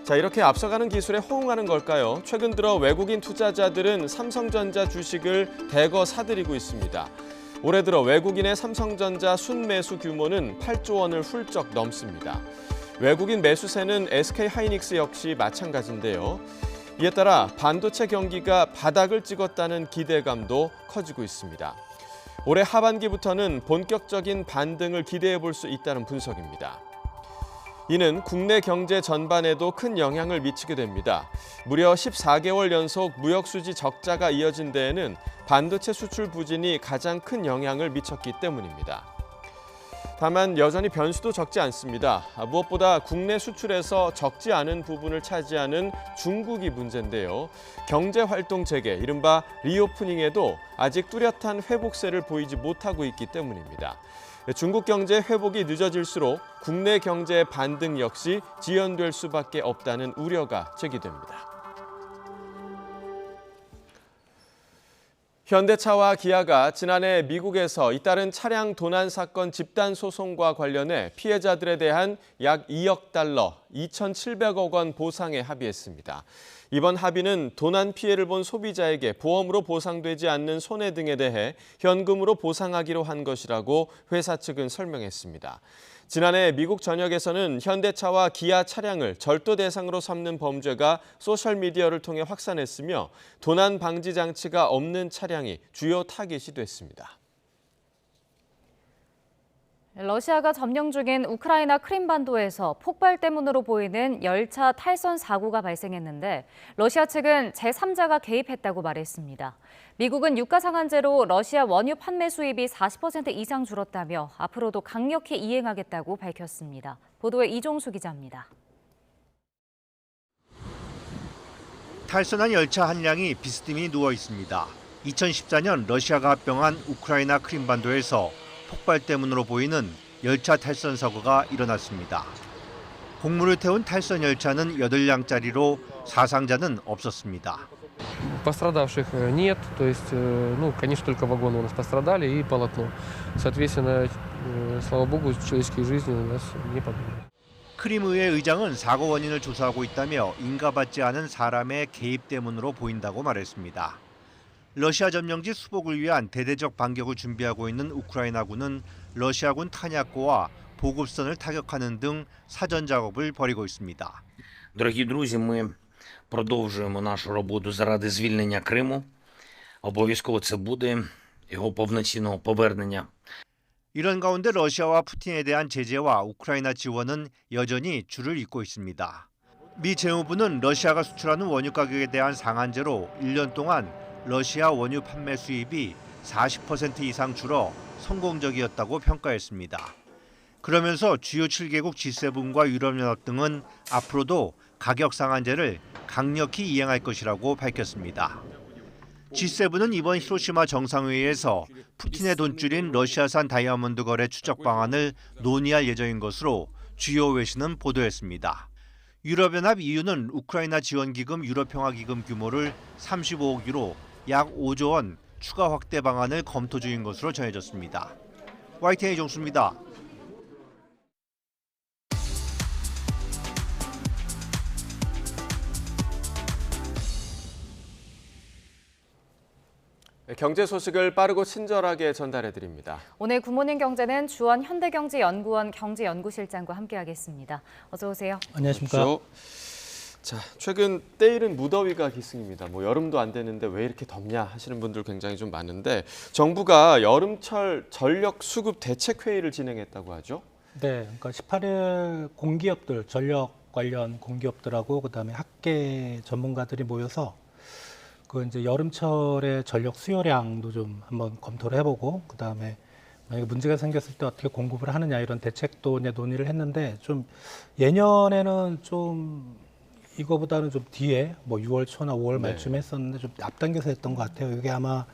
자, 이렇게 앞서가는 기술에 호응하는 걸까요? 최근 들어 외국인 투자자들은 삼성전자 주식을 대거 사들이고 있습니다. 올해 들어 외국인의 삼성전자 순매수 규모는 8조 원을 훌쩍 넘습니다. 외국인 매수세는 SK하이닉스 역시 마찬가지인데요. 이에 따라 반도체 경기가 바닥을 찍었다는 기대감도 커지고 있습니다. 올해 하반기부터는 본격적인 반등을 기대해 볼 수 있다는 분석입니다. 이는 국내 경제 전반에도 큰 영향을 미치게 됩니다. 무려 14개월 연속 무역수지 적자가 이어진 데에는 반도체 수출 부진이 가장 큰 영향을 미쳤기 때문입니다. 다만 여전히 변수도 적지 않습니다. 무엇보다 국내 수출에서 적지 않은 부분을 차지하는 중국이 문제인데요. 경제활동 재개, 이른바 리오프닝에도 아직 뚜렷한 회복세를 보이지 못하고 있기 때문입니다. 중국 경제 회복이 늦어질수록 국내 경제의 반등 역시 지연될 수밖에 없다는 우려가 제기됩니다. 현대차와 기아가 지난해 미국에서 잇따른 차량 도난 사건 집단 소송과 관련해 피해자들에 대한 약 2억 달러, 2,700억 원 보상에 합의했습니다. 이번 합의는 도난 피해를 본 소비자에게 보험으로 보상되지 않는 손해 등에 대해 현금으로 보상하기로 한 것이라고 회사 측은 설명했습니다. 지난해 미국 전역에서는 현대차와 기아 차량을 절도 대상으로 삼는 범죄가 소셜미디어를 통해 확산했으며 도난 방지 장치가 없는 차량이 주요 타깃이 됐습니다. 러시아가 점령 중인 우크라이나 크림반도에서 폭발 때문으로 보이는 열차 탈선 사고가 발생했는데 러시아 측은 제3자가 개입했다고 말했습니다. 미국은 유가 상한제로 러시아 원유 판매 수입이 40% 이상 줄었다며 앞으로도 강력히 이행하겠다고 밝혔습니다. 보도에 이종수 기자입니다. 탈선한 열차 한 량이 비스듬히 누워 있습니다. 2014년 러시아가 합병한 우크라이나 크림반도에서 폭발 때문으로 보이는 열차 탈선 사고가 일어났습니다. 곡물을 태운 탈선 열차는 8량짜리로 사상자는 없었습니다. Пострадавших нет, то есть, конечно, только вагоны у нас пострадали и полотно. Соответственно, слава богу, человеческие жизни у нас не погибли. 크림의회 의장은 사고 원인을 조사하고 있다며 인가받지 않은 사람의 개입 때문으로 보인다고 말했습니다. 러시아 점령지 수복을 위한 대대적 반격을 준비하고 있는 우크라이나군은 러시아군 탄약고와 보급선을 타격하는 등 사전 작업을 벌이고 있습니다. Дорогі друзі, ми продовжуємо нашу роботу заради звільнення Криму. Обов'язково це буде його повноцінного повернення. 이런 가운데 러시아와 푸틴에 대한 제재와 우크라이나 지원은 여전히 줄을 잇고 있습니다. 미 재무부는 러시아가 수출하는 원유 가격에 대한 상한제로 1년 동안 러시아 원유 판매 수입이 40% 이상 줄어 성공적이었다고 평가했습니다. 그러면서 주요 7개국 G7과 유럽연합 등은 앞으로도 가격 상한제를 강력히 이행할 것이라고 밝혔습니다. G7은 이번 히로시마 정상회의에서 푸틴의 돈줄인 러시아산 다이아몬드 거래 추적 방안을 논의할 예정인 것으로 주요 외신은 보도했습니다. 유럽연합 EU는 우크라이나 지원기금 유럽평화기금 규모를 35억 유로, 약 5조 원 추가 확대 방안을 검토 중인 것으로 전해졌습니다. YTN 이종수입니다. 경제 소식을 빠르고 친절하게 전달해드립니다. 오늘 굿모닝 경제는 주원 현대경제연구원 경제연구실장과 함께하겠습니다. 어서 오세요. 안녕하십니까. 자, 최근 때이른 무더위가 기승입니다. 여름도 안 되는데 왜 이렇게 덥냐 하시는 분들 굉장히 좀 많은데 정부가 여름철 전력 수급 대책 회의를 진행했다고 하죠? 네, 그러니까 18일 공기업들, 전력 관련 공기업들하고 그다음에 학계 전문가들이 모여서 이제 여름철에 전력 수요량도 좀 한번 검토를 해보고 그다음에 만약에 문제가 생겼을 때 어떻게 공급을 하느냐 이런 대책도 이제 논의를 했는데 좀 예년에는 좀 이거보다는 좀 뒤에 6월 초나 5월 말쯤에 했었는데 좀 앞당겨서 했던 것 같아요. 이게 아마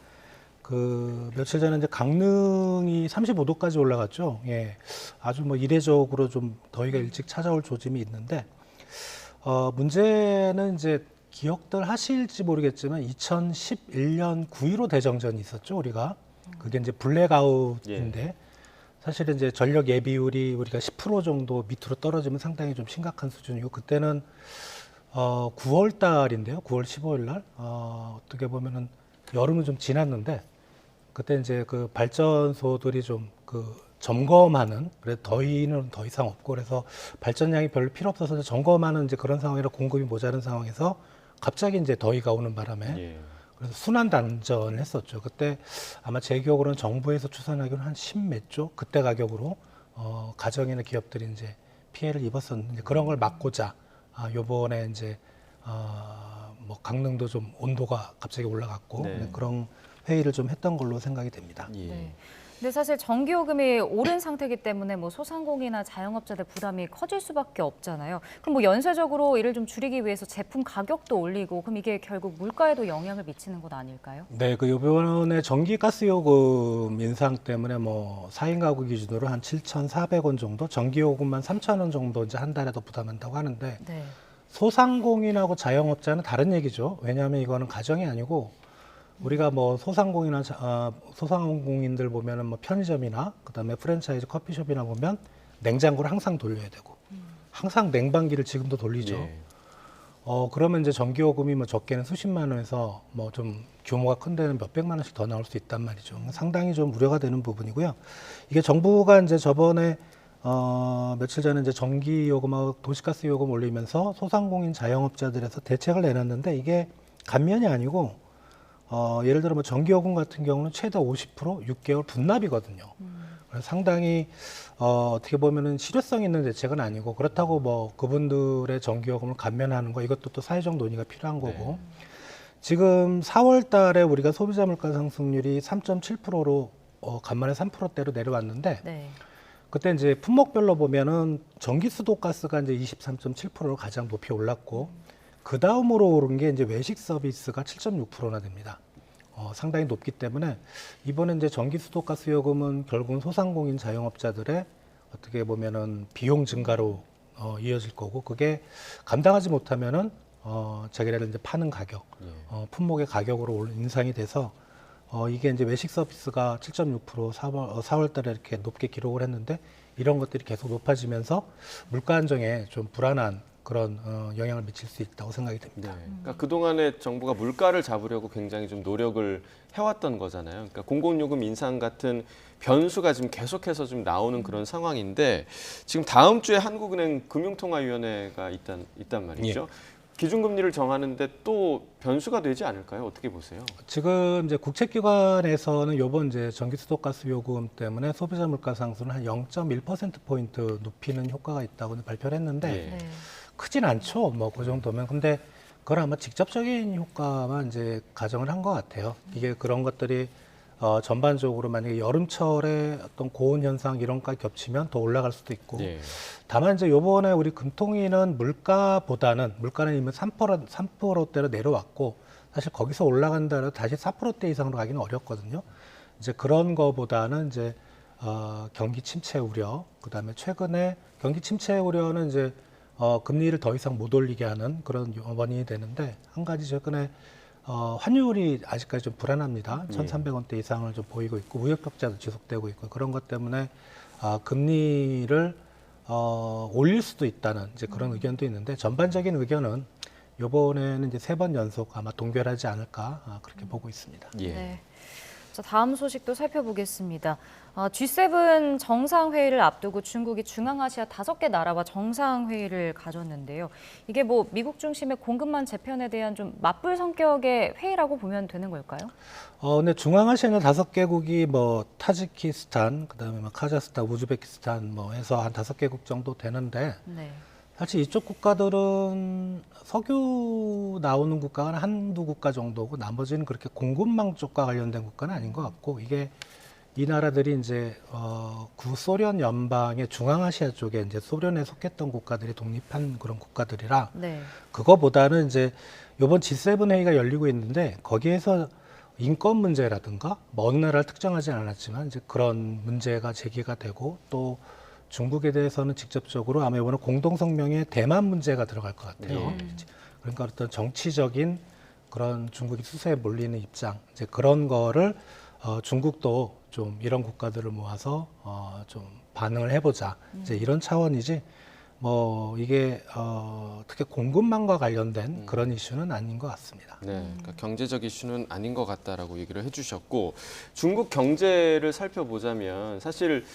며칠 전에 이제 강릉이 35도까지 올라갔죠. 예, 아주 이례적으로 좀 더위가 일찍 찾아올 조짐이 있는데 문제는 이제 기억들 하실지 모르겠지만 2011년 9.15 대정전이 있었죠, 우리가. 그게 이제 블랙아웃인데 사실은 이제 전력 예비율이 우리가 10% 정도 밑으로 떨어지면 상당히 좀 심각한 수준이고 그때는 9월 달인데요. 9월 15일 날 어떻게 보면은 여름은 좀 지났는데 그때 이제 그 발전소들이 좀 점검하는 그래 더위는 더 이상 없고 그래서 발전량이 별로 필요 없어서 점검하는 이제 그런 상황이라 공급이 모자른 상황에서 갑자기 이제 더위가 오는 바람에 그래서 순환 단전을 했었죠. 그때 아마 제 기억으로는 정부에서 추산하기로는 한 10몇 조 그때 가격으로 가정이나 기업들이 이제 피해를 입었었는데 그런 걸 막고자 요번에 이제 강릉도 좀 온도가 갑자기 올라갔고 그런 회의를 좀 했던 걸로 생각이 됩니다. 네. 근데 사실 전기요금이 오른 상태이기 때문에 소상공인이나 자영업자들 부담이 커질 수밖에 없잖아요. 그럼 연쇄적으로 이를 좀 줄이기 위해서 제품 가격도 올리고 그럼 이게 결국 물가에도 영향을 미치는 것 아닐까요? 네, 요번에 전기가스요금 인상 때문에 4인 가구 기준으로 한 7,400원 정도, 전기요금만 3,000원 정도 이제 한 달에 더 부담한다고 하는데 소상공인하고 자영업자는 다른 얘기죠. 왜냐하면 이거는 가정이 아니고 우리가 뭐 소상공인이나 소상공인들 보면은 뭐 편의점이나 그다음에 프랜차이즈 커피숍이나 보면 냉장고를 항상 돌려야 되고 항상 냉방기를 지금도 돌리죠. 예. 그러면 이제 전기요금이 뭐 적게는 수십만 원에서 뭐 좀 규모가 큰 데는 몇백만 원씩 더 나올 수 있단 말이죠. 상당히 좀 우려가 되는 부분이고요. 이게 정부가 이제 저번에 며칠 전에 이제 전기요금하고 도시가스 요금 올리면서 소상공인 자영업자들에서 대책을 내놨는데 이게 감면이 아니고 예를 들어 뭐 전기요금 같은 경우는 최대 50% 6개월 분납이거든요. 그래서 상당히 어떻게 보면은 실효성 있는 대책은 아니고 그렇다고 뭐 그분들의 전기요금을 감면하는 거 이것도 또 사회적 논의가 필요한 거고 지금 4월 달에 우리가 소비자 물가 상승률이 3.7%로 간만에 3%대로 내려왔는데 네. 그때 이제 품목별로 보면은 전기, 수도, 가스가 이제 23.7%로 가장 높이 올랐고 그 다음으로 오른 게 이제 외식 서비스가 7.6%나 됩니다. 상당히 높기 때문에 이번에 이제 전기, 수도, 가스 요금은 결국은 소상공인 자영업자들의 어떻게 보면은 비용 증가로 이어질 거고 그게 감당하지 못하면은 자기네들 이제 파는 가격, 품목의 가격으로 인상이 돼서 이게 이제 외식 서비스가 7.6% 4월 달에 이렇게 높게 기록을 했는데 이런 것들이 계속 높아지면서 물가 안정에 좀 불안한 그런 영향을 미칠 수 있다고 생각이 듭니다. 네. 그러니까 그동안에 정부가 물가를 잡으려고 굉장히 좀 노력을 해왔던 거잖아요. 그러니까 공공요금 인상 같은 변수가 지금 계속해서 좀 나오는 그런 상황인데 지금 다음 주에 한국은행 금융통화위원회가 있단 말이죠. 예. 기준금리를 정하는데 또 변수가 되지 않을까요? 어떻게 보세요? 지금 이제 국책기관에서는 요번 이제 전기수도가스 요금 때문에 소비자 물가 상승을 한 0.1%포인트 높이는 효과가 있다고 발표를 했는데 크진 않죠. 뭐 그 정도면. 근데 그걸 아마 직접적인 효과만 이제 가정을 한 것 같아요. 이게 그런 것들이 전반적으로 만약에 여름철에 어떤 고온 현상 이런 것과 겹치면 더 올라갈 수도 있고 다만 이제 요번에 우리 금통위는 물가는 이미 3%대로 내려왔고 사실 거기서 올라간다 해도 다시 4%대 이상으로 가기는 어렵거든요. 이제 그런 거보다는 이제 경기 침체 우려, 그다음에 최근에 경기 침체 우려는 이제 금리를 더 이상 못 올리게 하는 그런 원인이 되는데 한 가지 최근에 환율이 아직까지 좀 불안합니다. 1,300원대 이상을 좀 보이고 있고 무역 격차도 지속되고 있고 그런 것 때문에 금리를 올릴 수도 있다는 이제 그런 의견도 있는데 전반적인 의견은 이번에는 이제 3번 연속 아마 동결하지 않을까 그렇게 보고 있습니다. 네. 자, 다음 소식도 살펴보겠습니다. G7 정상회의를 앞두고 중국이 중앙아시아 5개 나라와 정상회의를 가졌는데요. 이게 뭐 미국 중심의 공급망 재편에 대한 좀 맞불 성격의 회의라고 보면 되는 걸까요? 근데 중앙아시아는 5개국이 뭐 타지키스탄, 그다음에 뭐 카자흐스탄, 우즈베키스탄 뭐 해서 한 5개국 정도 되는데 사실 이쪽 국가들은 석유 나오는 국가가 한두 국가 정도고 나머지는 그렇게 공급망 쪽과 관련된 국가는 아닌 것 같고 이게 이 나라들이 이제 구소련 연방의 중앙아시아 쪽에 이제 소련에 속했던 국가들이 독립한 그런 국가들이라 그거보다는 이제 이번 G7 회의가 열리고 있는데 거기에서 인권 문제라든가 뭐 어느 나라를 특정하지 않았지만 이제 그런 문제가 제기가 되고 또 중국에 대해서는 직접적으로 아마 이번에 공동성명에 대만 문제가 들어갈 것 같아요. 그러니까 어떤 정치적인 그런 중국이 수세에 몰리는 입장, 이제 그런 거를 중국도 좀 이런 국가들을 모아서 좀 반응을 해보자. 이제 이런 차원이지. 뭐 이게 특히 공급망과 관련된 그런 이슈는 아닌 것 같습니다. 네, 그러니까 경제적 이슈는 아닌 것 같다라고 얘기를 해주셨고 중국 경제를 살펴보자면 사실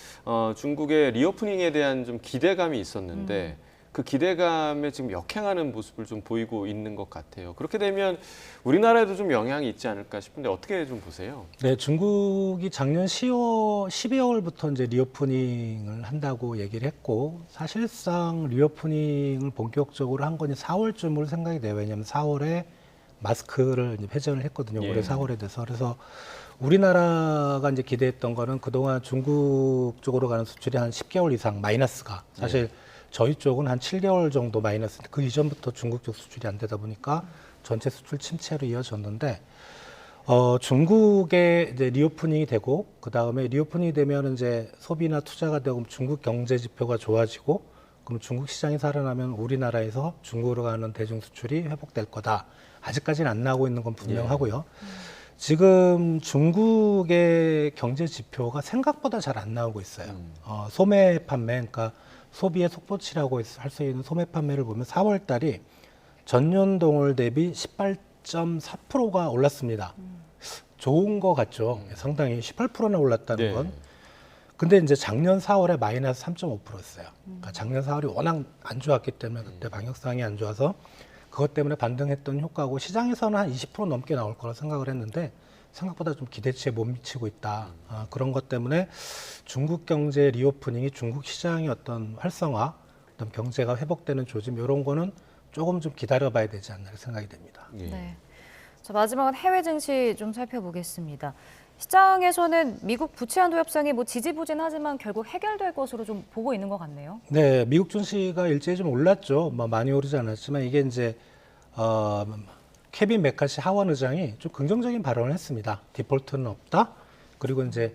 중국의 리오프닝에 대한 좀 기대감이 있었는데 그 기대감에 지금 역행하는 모습을 좀 보이고 있는 것 같아요. 그렇게 되면 우리나라에도 좀 영향이 있지 않을까 싶은데 어떻게 좀 보세요? 네, 중국이 작년 12월부터 이제 리오프닝을 한다고 얘기를 했고 사실상 리오프닝을 본격적으로 한 건 4월쯤으로 생각이 돼요. 왜냐하면 4월에 마스크를 이제 폐지를 했거든요. 올해 4월에 돼서. 그래서 우리나라가 이제 기대했던 거는 그동안 중국 쪽으로 가는 수출이 한 10개월 이상 마이너스가 사실 저희 쪽은 한 7개월 정도 마이너스, 그 이전부터 중국 쪽 수출이 안 되다 보니까 전체 수출 침체로 이어졌는데, 중국의 이제 리오프닝이 되고, 그 다음에 리오프닝이 되면 이제 소비나 투자가 되고 중국 경제 지표가 좋아지고, 그럼 중국 시장이 살아나면 우리나라에서 중국으로 가는 대중 수출이 회복될 거다. 아직까지는 안 나오고 있는 건 분명하고요. 지금 중국의 경제 지표가 생각보다 잘 안 나오고 있어요. 소매 판매, 그러니까 소비의 속보치라고 할 수 있는 소매 판매를 보면 4월 달이 전년 동월 대비 18.4%가 올랐습니다. 좋은 거 같죠. 상당히 18%나 올랐다는 건. 근데 이제 작년 4월에 마이너스 3.5%였어요. 그러니까 작년 4월이 워낙 안 좋았기 때문에 그때 방역 상황이 안 좋아서 그것 때문에 반등했던 효과고 시장에서는 한 20% 넘게 나올 거라 생각을 했는데 생각보다 좀 기대치에 못 미치고 있다. 그런 것 때문에 중국 경제 리오프닝이 중국 시장의 어떤 활성화, 어떤 경제가 회복되는 조짐 이런 거는 조금 좀 기다려봐야 되지 않나 생각이 됩니다. 네. 자, 마지막은 해외 증시 좀 살펴보겠습니다. 시장에서는 미국 부채 한도 협상이 지지부진하지만 결국 해결될 것으로 좀 보고 있는 것 같네요. 네, 미국 증시가 일제히 좀 올랐죠. 많이 오르지 않았지만 이게 이제 케빈 메카시 하원 의장이 좀 긍정적인 발언을 했습니다. 디폴트는 없다. 그리고 이제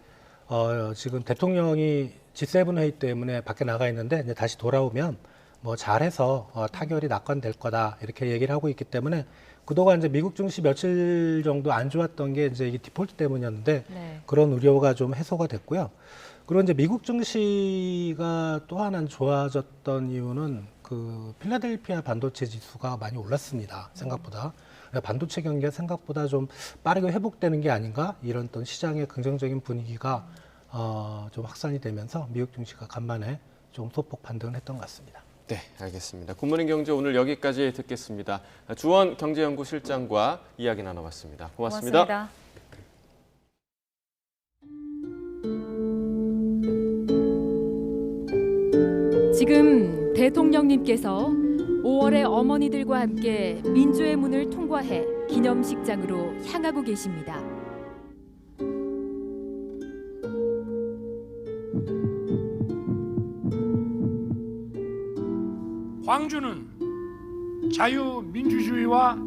지금 대통령이 G7 회의 때문에 밖에 나가 있는데 이제 다시 돌아오면 잘해서 타결이 낙관될 거다 이렇게 얘기를 하고 있기 때문에 그동안 이제 미국 증시 며칠 정도 안 좋았던 게 이제 이게 디폴트 때문이었는데 그런 우려가 좀 해소가 됐고요. 그리고 이제 미국 증시가 또 하나 좋아졌던 이유는 그 필라델피아 반도체 지수가 많이 올랐습니다. 생각보다. 반도체 경기가 생각보다 좀 빠르게 회복되는 게 아닌가 이런 또 시장의 긍정적인 분위기가 좀 확산이 되면서 미국 증시가 간만에 좀 소폭 반등을 했던 것 같습니다. 네, 알겠습니다. 굿모닝 경제 오늘 여기까지 듣겠습니다. 주원 경제연구실장과 이야기 나눠봤습니다. 고맙습니다. 지금 대통령님께서 5월에 어머니들과 함께 민주의 문을 통과해 기념식장으로 향하고 계십니다. 광주는 자유민주주의와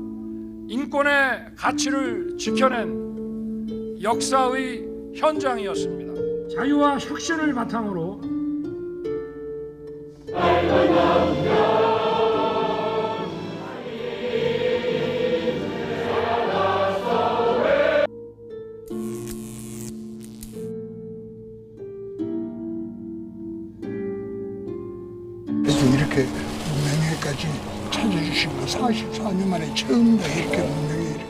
인권의 가치를 지켜낸 역사의 현장이었습니다. 자유와 혁신을 바탕으로 이렇게 문명회까지 찾아주신 거 44년 만에 처음이다. 이렇게 문명회 이렇게.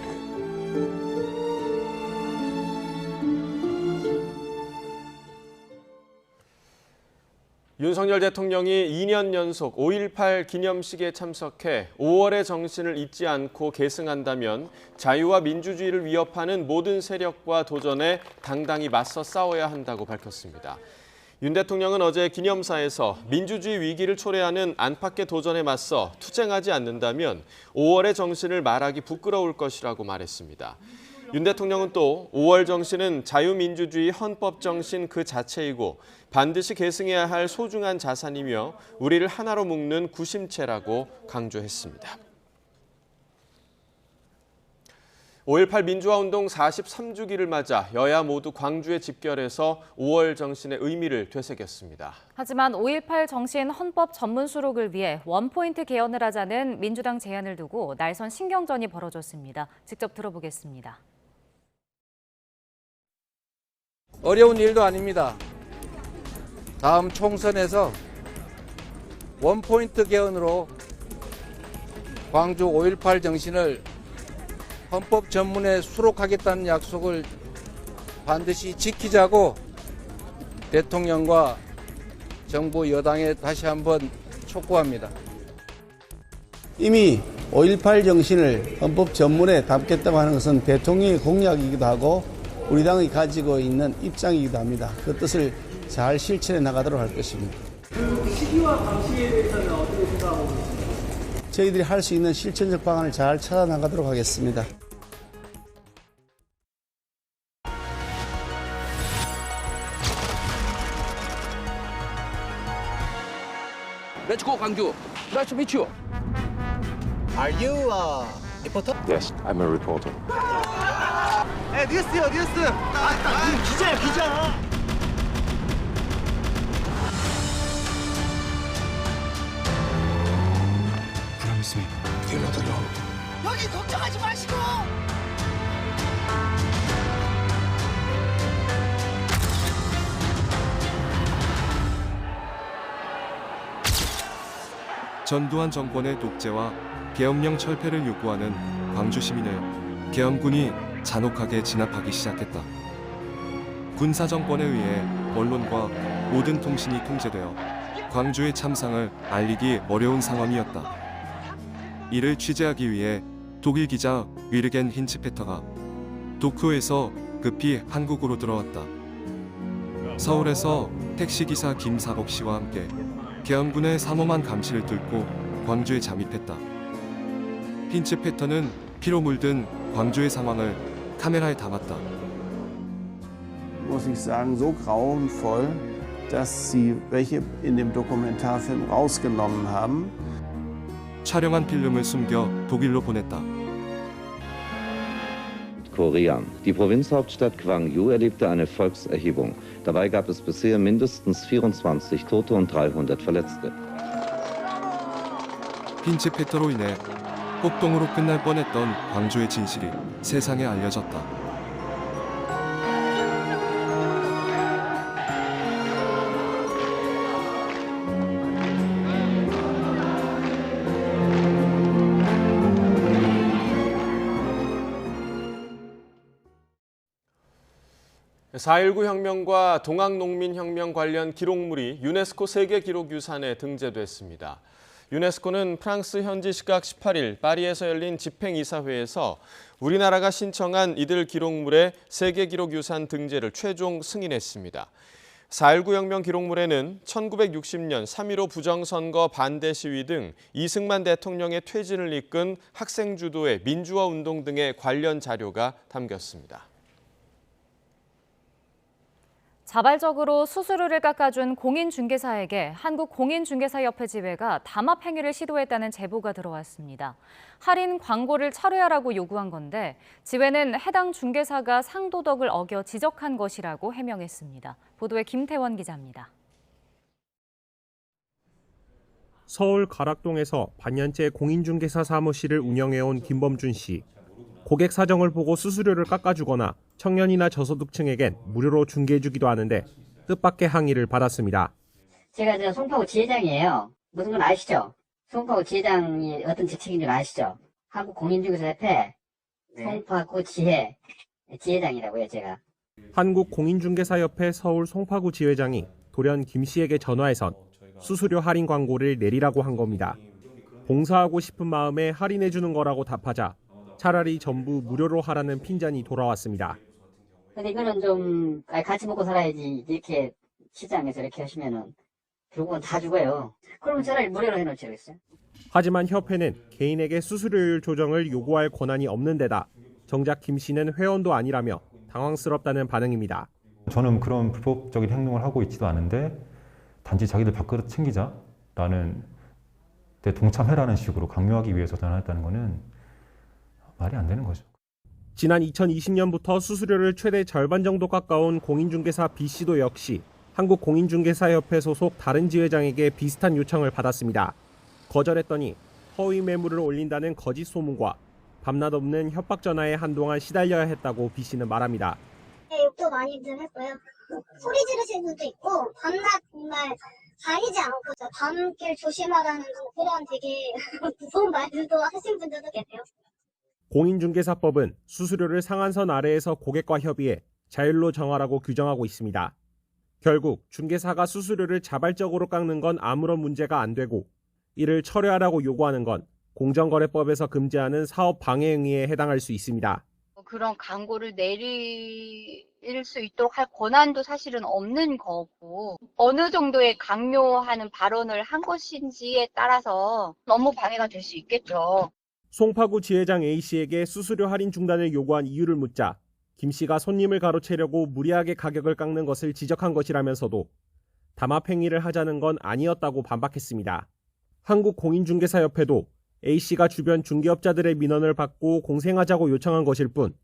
윤석열 대통령이 2년 연속 5.18 기념식에 참석해 5월의 정신을 잊지 않고 계승한다면 자유와 민주주의를 위협하는 모든 세력과 도전에 당당히 맞서 싸워야 한다고 밝혔습니다. 윤 대통령은 어제 기념사에서 민주주의 위기를 초래하는 안팎의 도전에 맞서 투쟁하지 않는다면 5월의 정신을 말하기 부끄러울 것이라고 말했습니다. 윤 대통령은 또 5월 정신은 자유민주주의 헌법 정신 그 자체이고 반드시 계승해야 할 소중한 자산이며 우리를 하나로 묶는 구심체라고 강조했습니다. 5.18 민주화운동 43주기를 맞아 여야 모두 광주에 집결해서 5월 정신의 의미를 되새겼습니다. 하지만 5.18 정신 헌법 전문 수록을 위해 원포인트 개헌을 하자는 민주당 제안을 두고 날선 신경전이 벌어졌습니다. 직접 들어보겠습니다. 어려운 일도 아닙니다. 다음 총선에서 원포인트 개헌으로 광주 5.18 정신을 헌법 전문에 수록하겠다는 약속을 반드시 지키자고 대통령과 정부 여당에 다시 한번 촉구합니다. 이미 5.18 정신을 헌법 전문에 담겠다고 하는 것은 대통령의 공약이기도 하고 우리 당이 가지고 있는 입장이기도 합니다. 그 뜻을 잘 실천해 나가도록 할 것입니다. 그 시기와 방식에 대해서는 어떻게 생각하고 계십니까? 저희들이 할 수 있는 실천적 방안을 잘 찾아 나가도록 하겠습니다. Let's go, Gwangju. Nice to meet you. Are you a reporter? Yes, I'm a reporter. 뉴스요, 뉴스. 기자야, 기자. Promise me, you're not alone. 여기 걱정하지 마시고. 전두환 정권의 독재와 계엄령 철폐를 요구하는 광주 시민을 계엄군이 잔혹하게 진압하기 시작했다. 군사 정권에 의해 언론과 모든 통신이 통제되어 광주의 참상을 알리기 어려운 상황이었다. 이를 취재하기 위해 독일 기자 위르겐 힌츠페터가 도쿄에서 급히 한국으로 들어왔다. 서울에서 택시기사 김사복 씨와 함께 계엄군의 삼엄한 감시를 뚫고 광주에 잠입했다. 힌츠페터는 피로 물든 광주의 상황을 카메라에 담았다. Muss ich sagen, so grauenvoll, dass sie welche in dem Dokumentarfilm rausgenommen haben. 촬영한 필름을 숨겨 독일로 보냈다. Korea. Die Provinzhauptstadt Gwangju erlebte eine Volkserhebung. Dabei gab es bisher mindestens 24 Tote und 300 Verletzte. 힌츠페터로 인해 폭동으로 끝날 뻔했던 광주의 진실이 세상에 알려졌다. (4.19) 혁명과 동학농민혁명 관련 기록물이 유네스코 세계기록유산에 등재됐습니다. 유네스코는 프랑스 현지 시각 18일 파리에서 열린 집행이사회에서 우리나라가 신청한 이들 기록물의 세계기록유산 등재를 최종 승인했습니다. 4.19 혁명 기록물에는 1960년 3.15 부정선거 반대 시위 등 이승만 대통령의 퇴진을 이끈 학생 주도의 민주화 운동 등의 관련 자료가 담겼습니다. 자발적으로 수수료를 깎아준 공인중개사에게 한국공인중개사협회 지회가 담합 행위를 시도했다는 제보가 들어왔습니다. 할인 광고를 철회하라고 요구한 건데 지회는 해당 중개사가 상도덕을 어겨 지적한 것이라고 해명했습니다. 보도에 김태원 기자입니다. 서울 가락동에서 반년째 공인중개사 사무실을 운영해온 김범준 씨. 고객 사정을 보고 수수료를 깎아주거나 청년이나 저소득층에겐 무료로 중개해주기도 하는데 뜻밖의 항의를 받았습니다. 제가 저 송파구 지회장이에요. 무슨 건 아시죠? 송파구 지회장이 어떤 직책인 줄 아시죠? 한국공인중개사협회 송파구 지회장이라고요, 제가. 한국공인중개사협회 서울 송파구 지회장이 돌연 김 씨에게 전화해선 수수료 할인 광고를 내리라고 한 겁니다. 봉사하고 싶은 마음에 할인해주는 거라고 답하자 차라리 전부 무료로 하라는 핀잔이 돌아왔습니다. 근데 이거는 좀 같이 먹고 살아야지 이렇게 시장에서 이렇게 하시면은 결국은 다 죽어요. 그러면 차라리 무료로 해놓지 그랬어요. 하지만 협회는 개인에게 수수료율 조정을 요구할 권한이 없는 데다 정작 김 씨는 회원도 아니라며 당황스럽다는 반응입니다. 저는 그런 불법적인 행동을 하고 있지도 않은데 단지 자기들 밥그릇 챙기자라는 데 동참해라는 식으로 강요하기 위해서 전화했다는 거는 말이 안 되는 거죠. 지난 2020년부터 수수료를 최대 절반 정도 깎아온 공인중개사 B 씨도 역시 한국공인중개사협회 소속 다른 지회장에게 비슷한 요청을 받았습니다. 거절했더니 허위 매물을 올린다는 거짓 소문과 밤낮 없는 협박 전화에 한동안 시달려야 했다고 B 씨는 말합니다. 네, 욕도 많이 했고요. 소리 지르시는 분도 있고 밤낮 정말 가리지 않고 밤길 조심하라는 그런 되게 무서운 말들도 하신 분들도 계세요. 공인중개사법은 수수료를 상한선 아래에서 고객과 협의해 자율로 정하라고 규정하고 있습니다. 결국 중개사가 수수료를 자발적으로 깎는 건 아무런 문제가 안 되고 이를 철회하라고 요구하는 건 공정거래법에서 금지하는 사업 방해 행위에 해당할 수 있습니다. 그런 광고를 내릴 수 있도록 할 권한도 사실은 없는 거고 어느 정도의 강요하는 발언을 한 것인지에 따라서 업무 방해가 될 수 있겠죠. 송파구 지회장 A씨에게 수수료 할인 중단을 요구한 이유를 묻자 김 씨가 손님을 가로채려고 무리하게 가격을 깎는 것을 지적한 것이라면서도 담합 행위를 하자는 건 아니었다고 반박했습니다. 한국공인중개사협회도 A씨가 주변 중개업자들의 민원을 받고 공생하자고 요청한 것일 뿐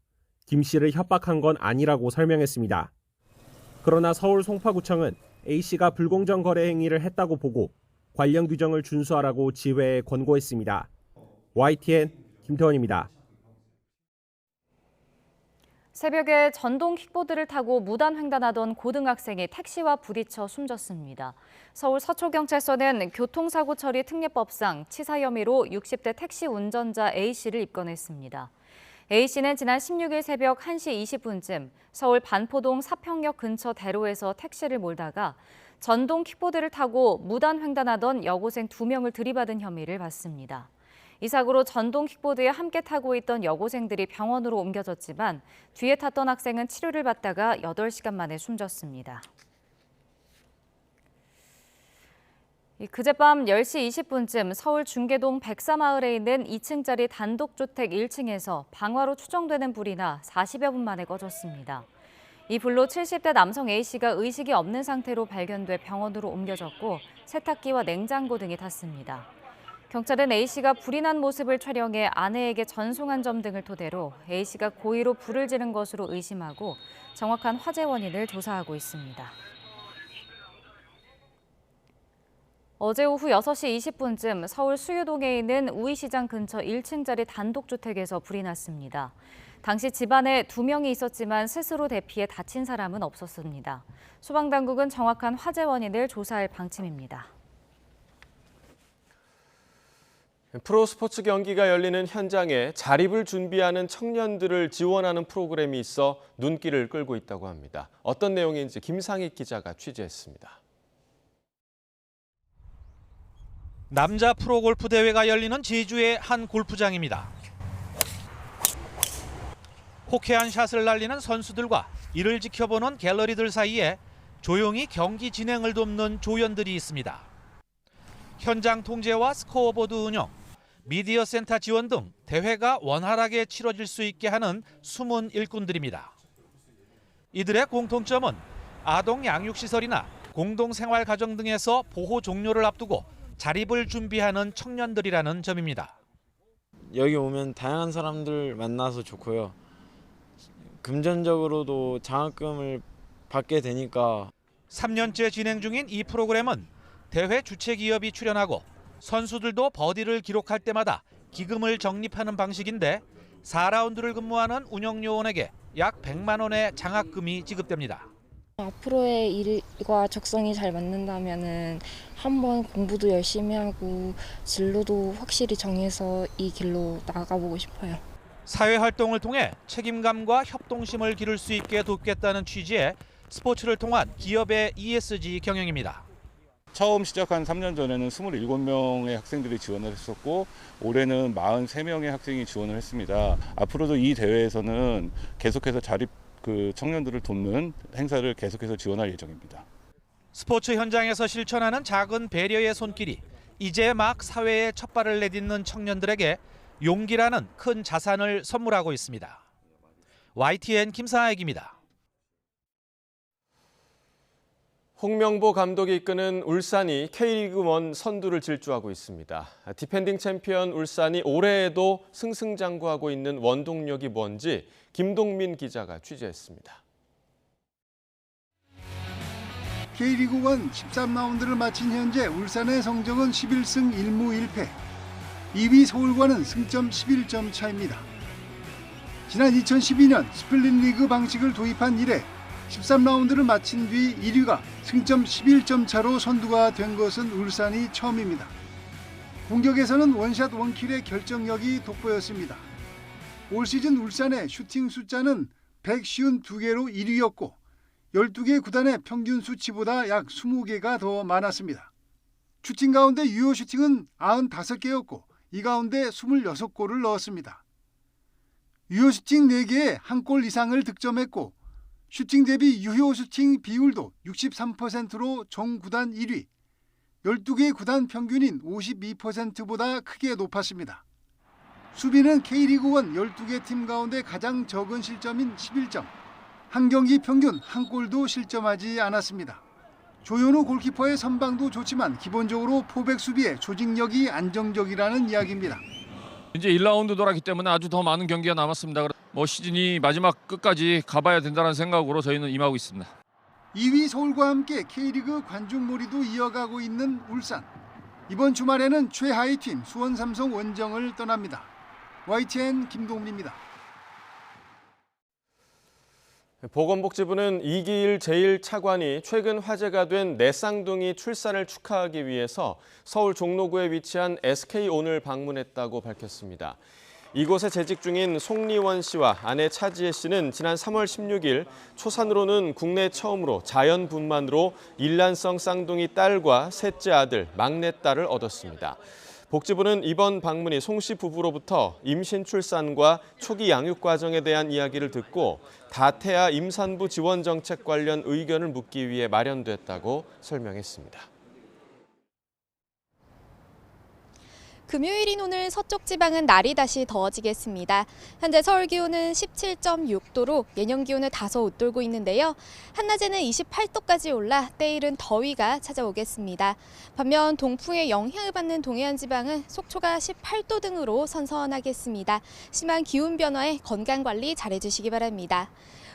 김 씨를 협박한 건 아니라고 설명했습니다. 그러나 서울 송파구청은 A씨가 불공정 거래 행위를 했다고 보고 관련 규정을 준수하라고 지회에 권고했습니다. YTN 김태원입니다. 새벽에 전동 킥보드를 타고 무단 횡단하던 고등학생이 택시와 부딪혀 숨졌습니다. 서울 서초경찰서는 교통사고 처리 특례법상 치사 혐의로 60대 택시 운전자 A씨를 입건했습니다. A씨는 지난 16일 새벽 1시 20분쯤 서울 반포동 사평역 근처 대로에서 택시를 몰다가 전동 킥보드를 타고 무단 횡단하던 여고생 2명을 들이받은 혐의를 받습니다. 이 사고로 전동 킥보드에 함께 타고 있던 여고생들이 병원으로 옮겨졌지만 뒤에 탔던 학생은 치료를 받다가 8시간 만에 숨졌습니다. 그제밤 10시 20분쯤 서울 중계동 백사마을에 있는 2층짜리 단독주택 1층에서 방화로 추정되는 불이 나 40여 분 만에 꺼졌습니다. 이 불로 70대 남성 A씨가 의식이 없는 상태로 발견돼 병원으로 옮겨졌고 세탁기와 냉장고 등이 탔습니다. 경찰은 A씨가 불이 난 모습을 촬영해 아내에게 전송한 점 등을 토대로 A씨가 고의로 불을 지른 것으로 의심하고 정확한 화재 원인을 조사하고 있습니다. 어제 오후 6시 20분쯤 서울 수유동에 있는 우이시장 근처 1층짜리 단독주택에서 불이 났습니다. 당시 집안에 2명이 있었지만 스스로 대피해 다친 사람은 없었습니다. 소방당국은 정확한 화재 원인을 조사할 방침입니다. 프로스포츠 경기가 열리는 현장에 자립을 준비하는 청년들을 지원하는 프로그램이 있어 눈길을 끌고 있다고 합니다. 어떤 내용인지 김상익 기자가 취재했습니다. 남자 프로골프 대회가 열리는 제주의 한 골프장입니다. 호쾌한 샷을 날리는 선수들과 이를 지켜보는 갤러리들 사이에 조용히 경기 진행을 돕는 조연들이 있습니다. 현장 통제와 스코어보드 운영, 미디어 센터 지원 등 대회가 원활하게 치러질 수 있게 하는 숨은 일꾼들입니다. 이들의 공통점은 아동 양육시설이나 공동생활가정 등에서 보호 종료를 앞두고 자립을 준비하는 청년들이라는 점입니다. 여기 오면 다양한 사람들 만나서 좋고요. 금전적으로도 장학금을 받게 되니까. 3년째 진행 중인 이 프로그램은 대회 주최 기업이 출연하고 선수들도 버디를 기록할 때마다 기금을 적립하는 방식인데 4라운드를 근무하는 운영요원에게 약 100만 원의 장학금이 지급됩니다. 앞으로의 일과 적성이 잘 맞는다면은 한번 공부도 열심히 하고 진로도 확실히 정해서 이 길로 나가보고 싶어요. 사회활동을 통해 책임감과 협동심을 기를 수 있게 돕겠다는 취지의 스포츠를 통한 기업의 ESG 경영입니다. 처음 시작한 3년 전에는 27명의 학생들이 지원을 했었고 올해는 43명의 학생이 지원을 했습니다. 앞으로도 이 대회에서는 계속해서 자립 청년들을 돕는 행사를 계속해서 지원할 예정입니다. 스포츠 현장에서 실천하는 작은 배려의 손길이 이제 막 사회에 첫 발을 내딛는 청년들에게 용기라는 큰 자산을 선물하고 있습니다. YTN 김상익입니다. 홍명보 감독이 이끄는 울산이 K리그1 선두를 질주하고 있습니다. 디펜딩 챔피언 울산이 올해에도 승승장구하고 있는 원동력이 뭔지 김동민 기자가 취재했습니다. K리그1 13라운드를 마친 현재 울산의 성적은 11승 1무 1패. 2위 서울과는 승점 11점 차입니다. 지난 2012년 스플릿 리그 방식을 도입한 이래 13라운드를 마친 뒤 1위가 승점 11점 차로 선두가 된 것은 울산이 처음입니다. 공격에서는 원샷 원킬의 결정력이 돋보였습니다. 올 시즌 울산의 슈팅 숫자는 152개로 1위였고 12개 구단의 평균 수치보다 약 20개가 더 많았습니다. 슈팅 가운데 유효 슈팅은 95개였고 이 가운데 26골을 넣었습니다. 유효 슈팅 4개에 1골 이상을 득점했고 슈팅 대비 유효 슈팅 비율도 63%로 전 구단 1위, 12개 구단 평균인 52%보다 크게 높았습니다. 수비는 K리그1 12개 팀 가운데 가장 적은 실점인 11점, 한 경기 평균 1골도 실점하지 않았습니다. 조현우 골키퍼의 선방도 좋지만 기본적으로 포백 수비의 조직력이 안정적이라는 이야기입니다. 이제 1라운드 돌았기 때문에 아주 더 많은 경기가 남았습니다. 시즌이 마지막 끝까지 가봐야 된다는 생각으로 저희는 임하고 있습니다. 2위 서울과 함께 K리그 관중몰이도 이어가고 있는 울산. 이번 주말에는 최하위 팀 수원 삼성 원정을 떠납니다. YTN 김동민입니다. 보건복지부는 이기일 제1차관이 최근 화제가 된 내 쌍둥이 출산을 축하하기 위해서 서울 종로구에 위치한 SK온을 방문했다고 밝혔습니다. 이곳에 재직 중인 송리원 씨와 아내 차지혜 씨는 지난 3월 16일 초산으로는 국내 처음으로 자연 분만으로 일란성 쌍둥이 딸과 셋째 아들, 막내딸을 얻었습니다. 복지부는 이번 방문이 송 씨 부부로부터 임신 출산과 초기 양육 과정에 대한 이야기를 듣고 다태아 임산부 지원 정책 관련 의견을 묻기 위해 마련됐다고 설명했습니다. 금요일인 오늘 서쪽 지방은 날이 다시 더워지겠습니다. 현재 서울 기온은 17.6도로 예년 기온을 다소 웃돌고 있는데요. 한낮에는 28도까지 올라 때이른 더위가 찾아오겠습니다. 반면 동풍의 영향을 받는 동해안 지방은 속초가 18도 등으로 선선하겠습니다. 심한 기온 변화에 건강관리 잘해주시기 바랍니다.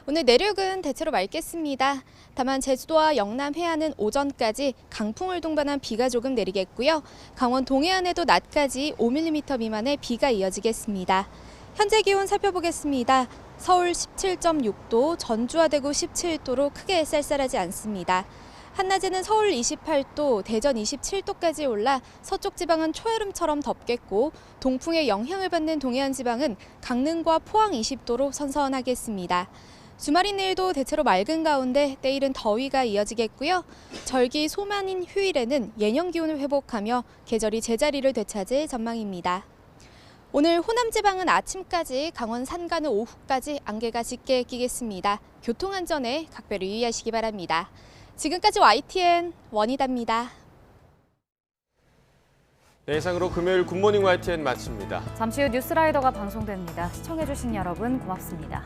오늘 내륙은 대체로 맑겠습니다. 다만 제주도와 영남 해안은 오전까지 강풍을 동반한 비가 조금 내리겠고요. 강원 동해안에도 낮까지 5mm 미만의 비가 이어지겠습니다. 현재 기온 살펴보겠습니다. 서울 17.6도, 전주와 대구 17도로 크게 쌀쌀하지 않습니다. 한낮에는 서울 28도, 대전 27도까지 올라 서쪽 지방은 초여름처럼 덥겠고 동풍의 영향을 받는 동해안 지방은 강릉과 포항 20도로 선선하겠습니다. 주말인 내일도 대체로 맑은 가운데 때이른 더위가 이어지겠고요. 절기 소만인 휴일에는 예년 기온을 회복하며 계절이 제자리를 되찾을 전망입니다. 오늘 호남 지방은 아침까지, 강원 산간은 오후까지 안개가 짙게 끼겠습니다. 교통안전에 각별히 유의하시기 바랍니다. 지금까지 YTN 원희다입니다. 네, 이상으로 금요일 굿모닝 YTN 마칩니다. 잠시 후 뉴스라이더가 방송됩니다. 시청해주신 여러분 고맙습니다.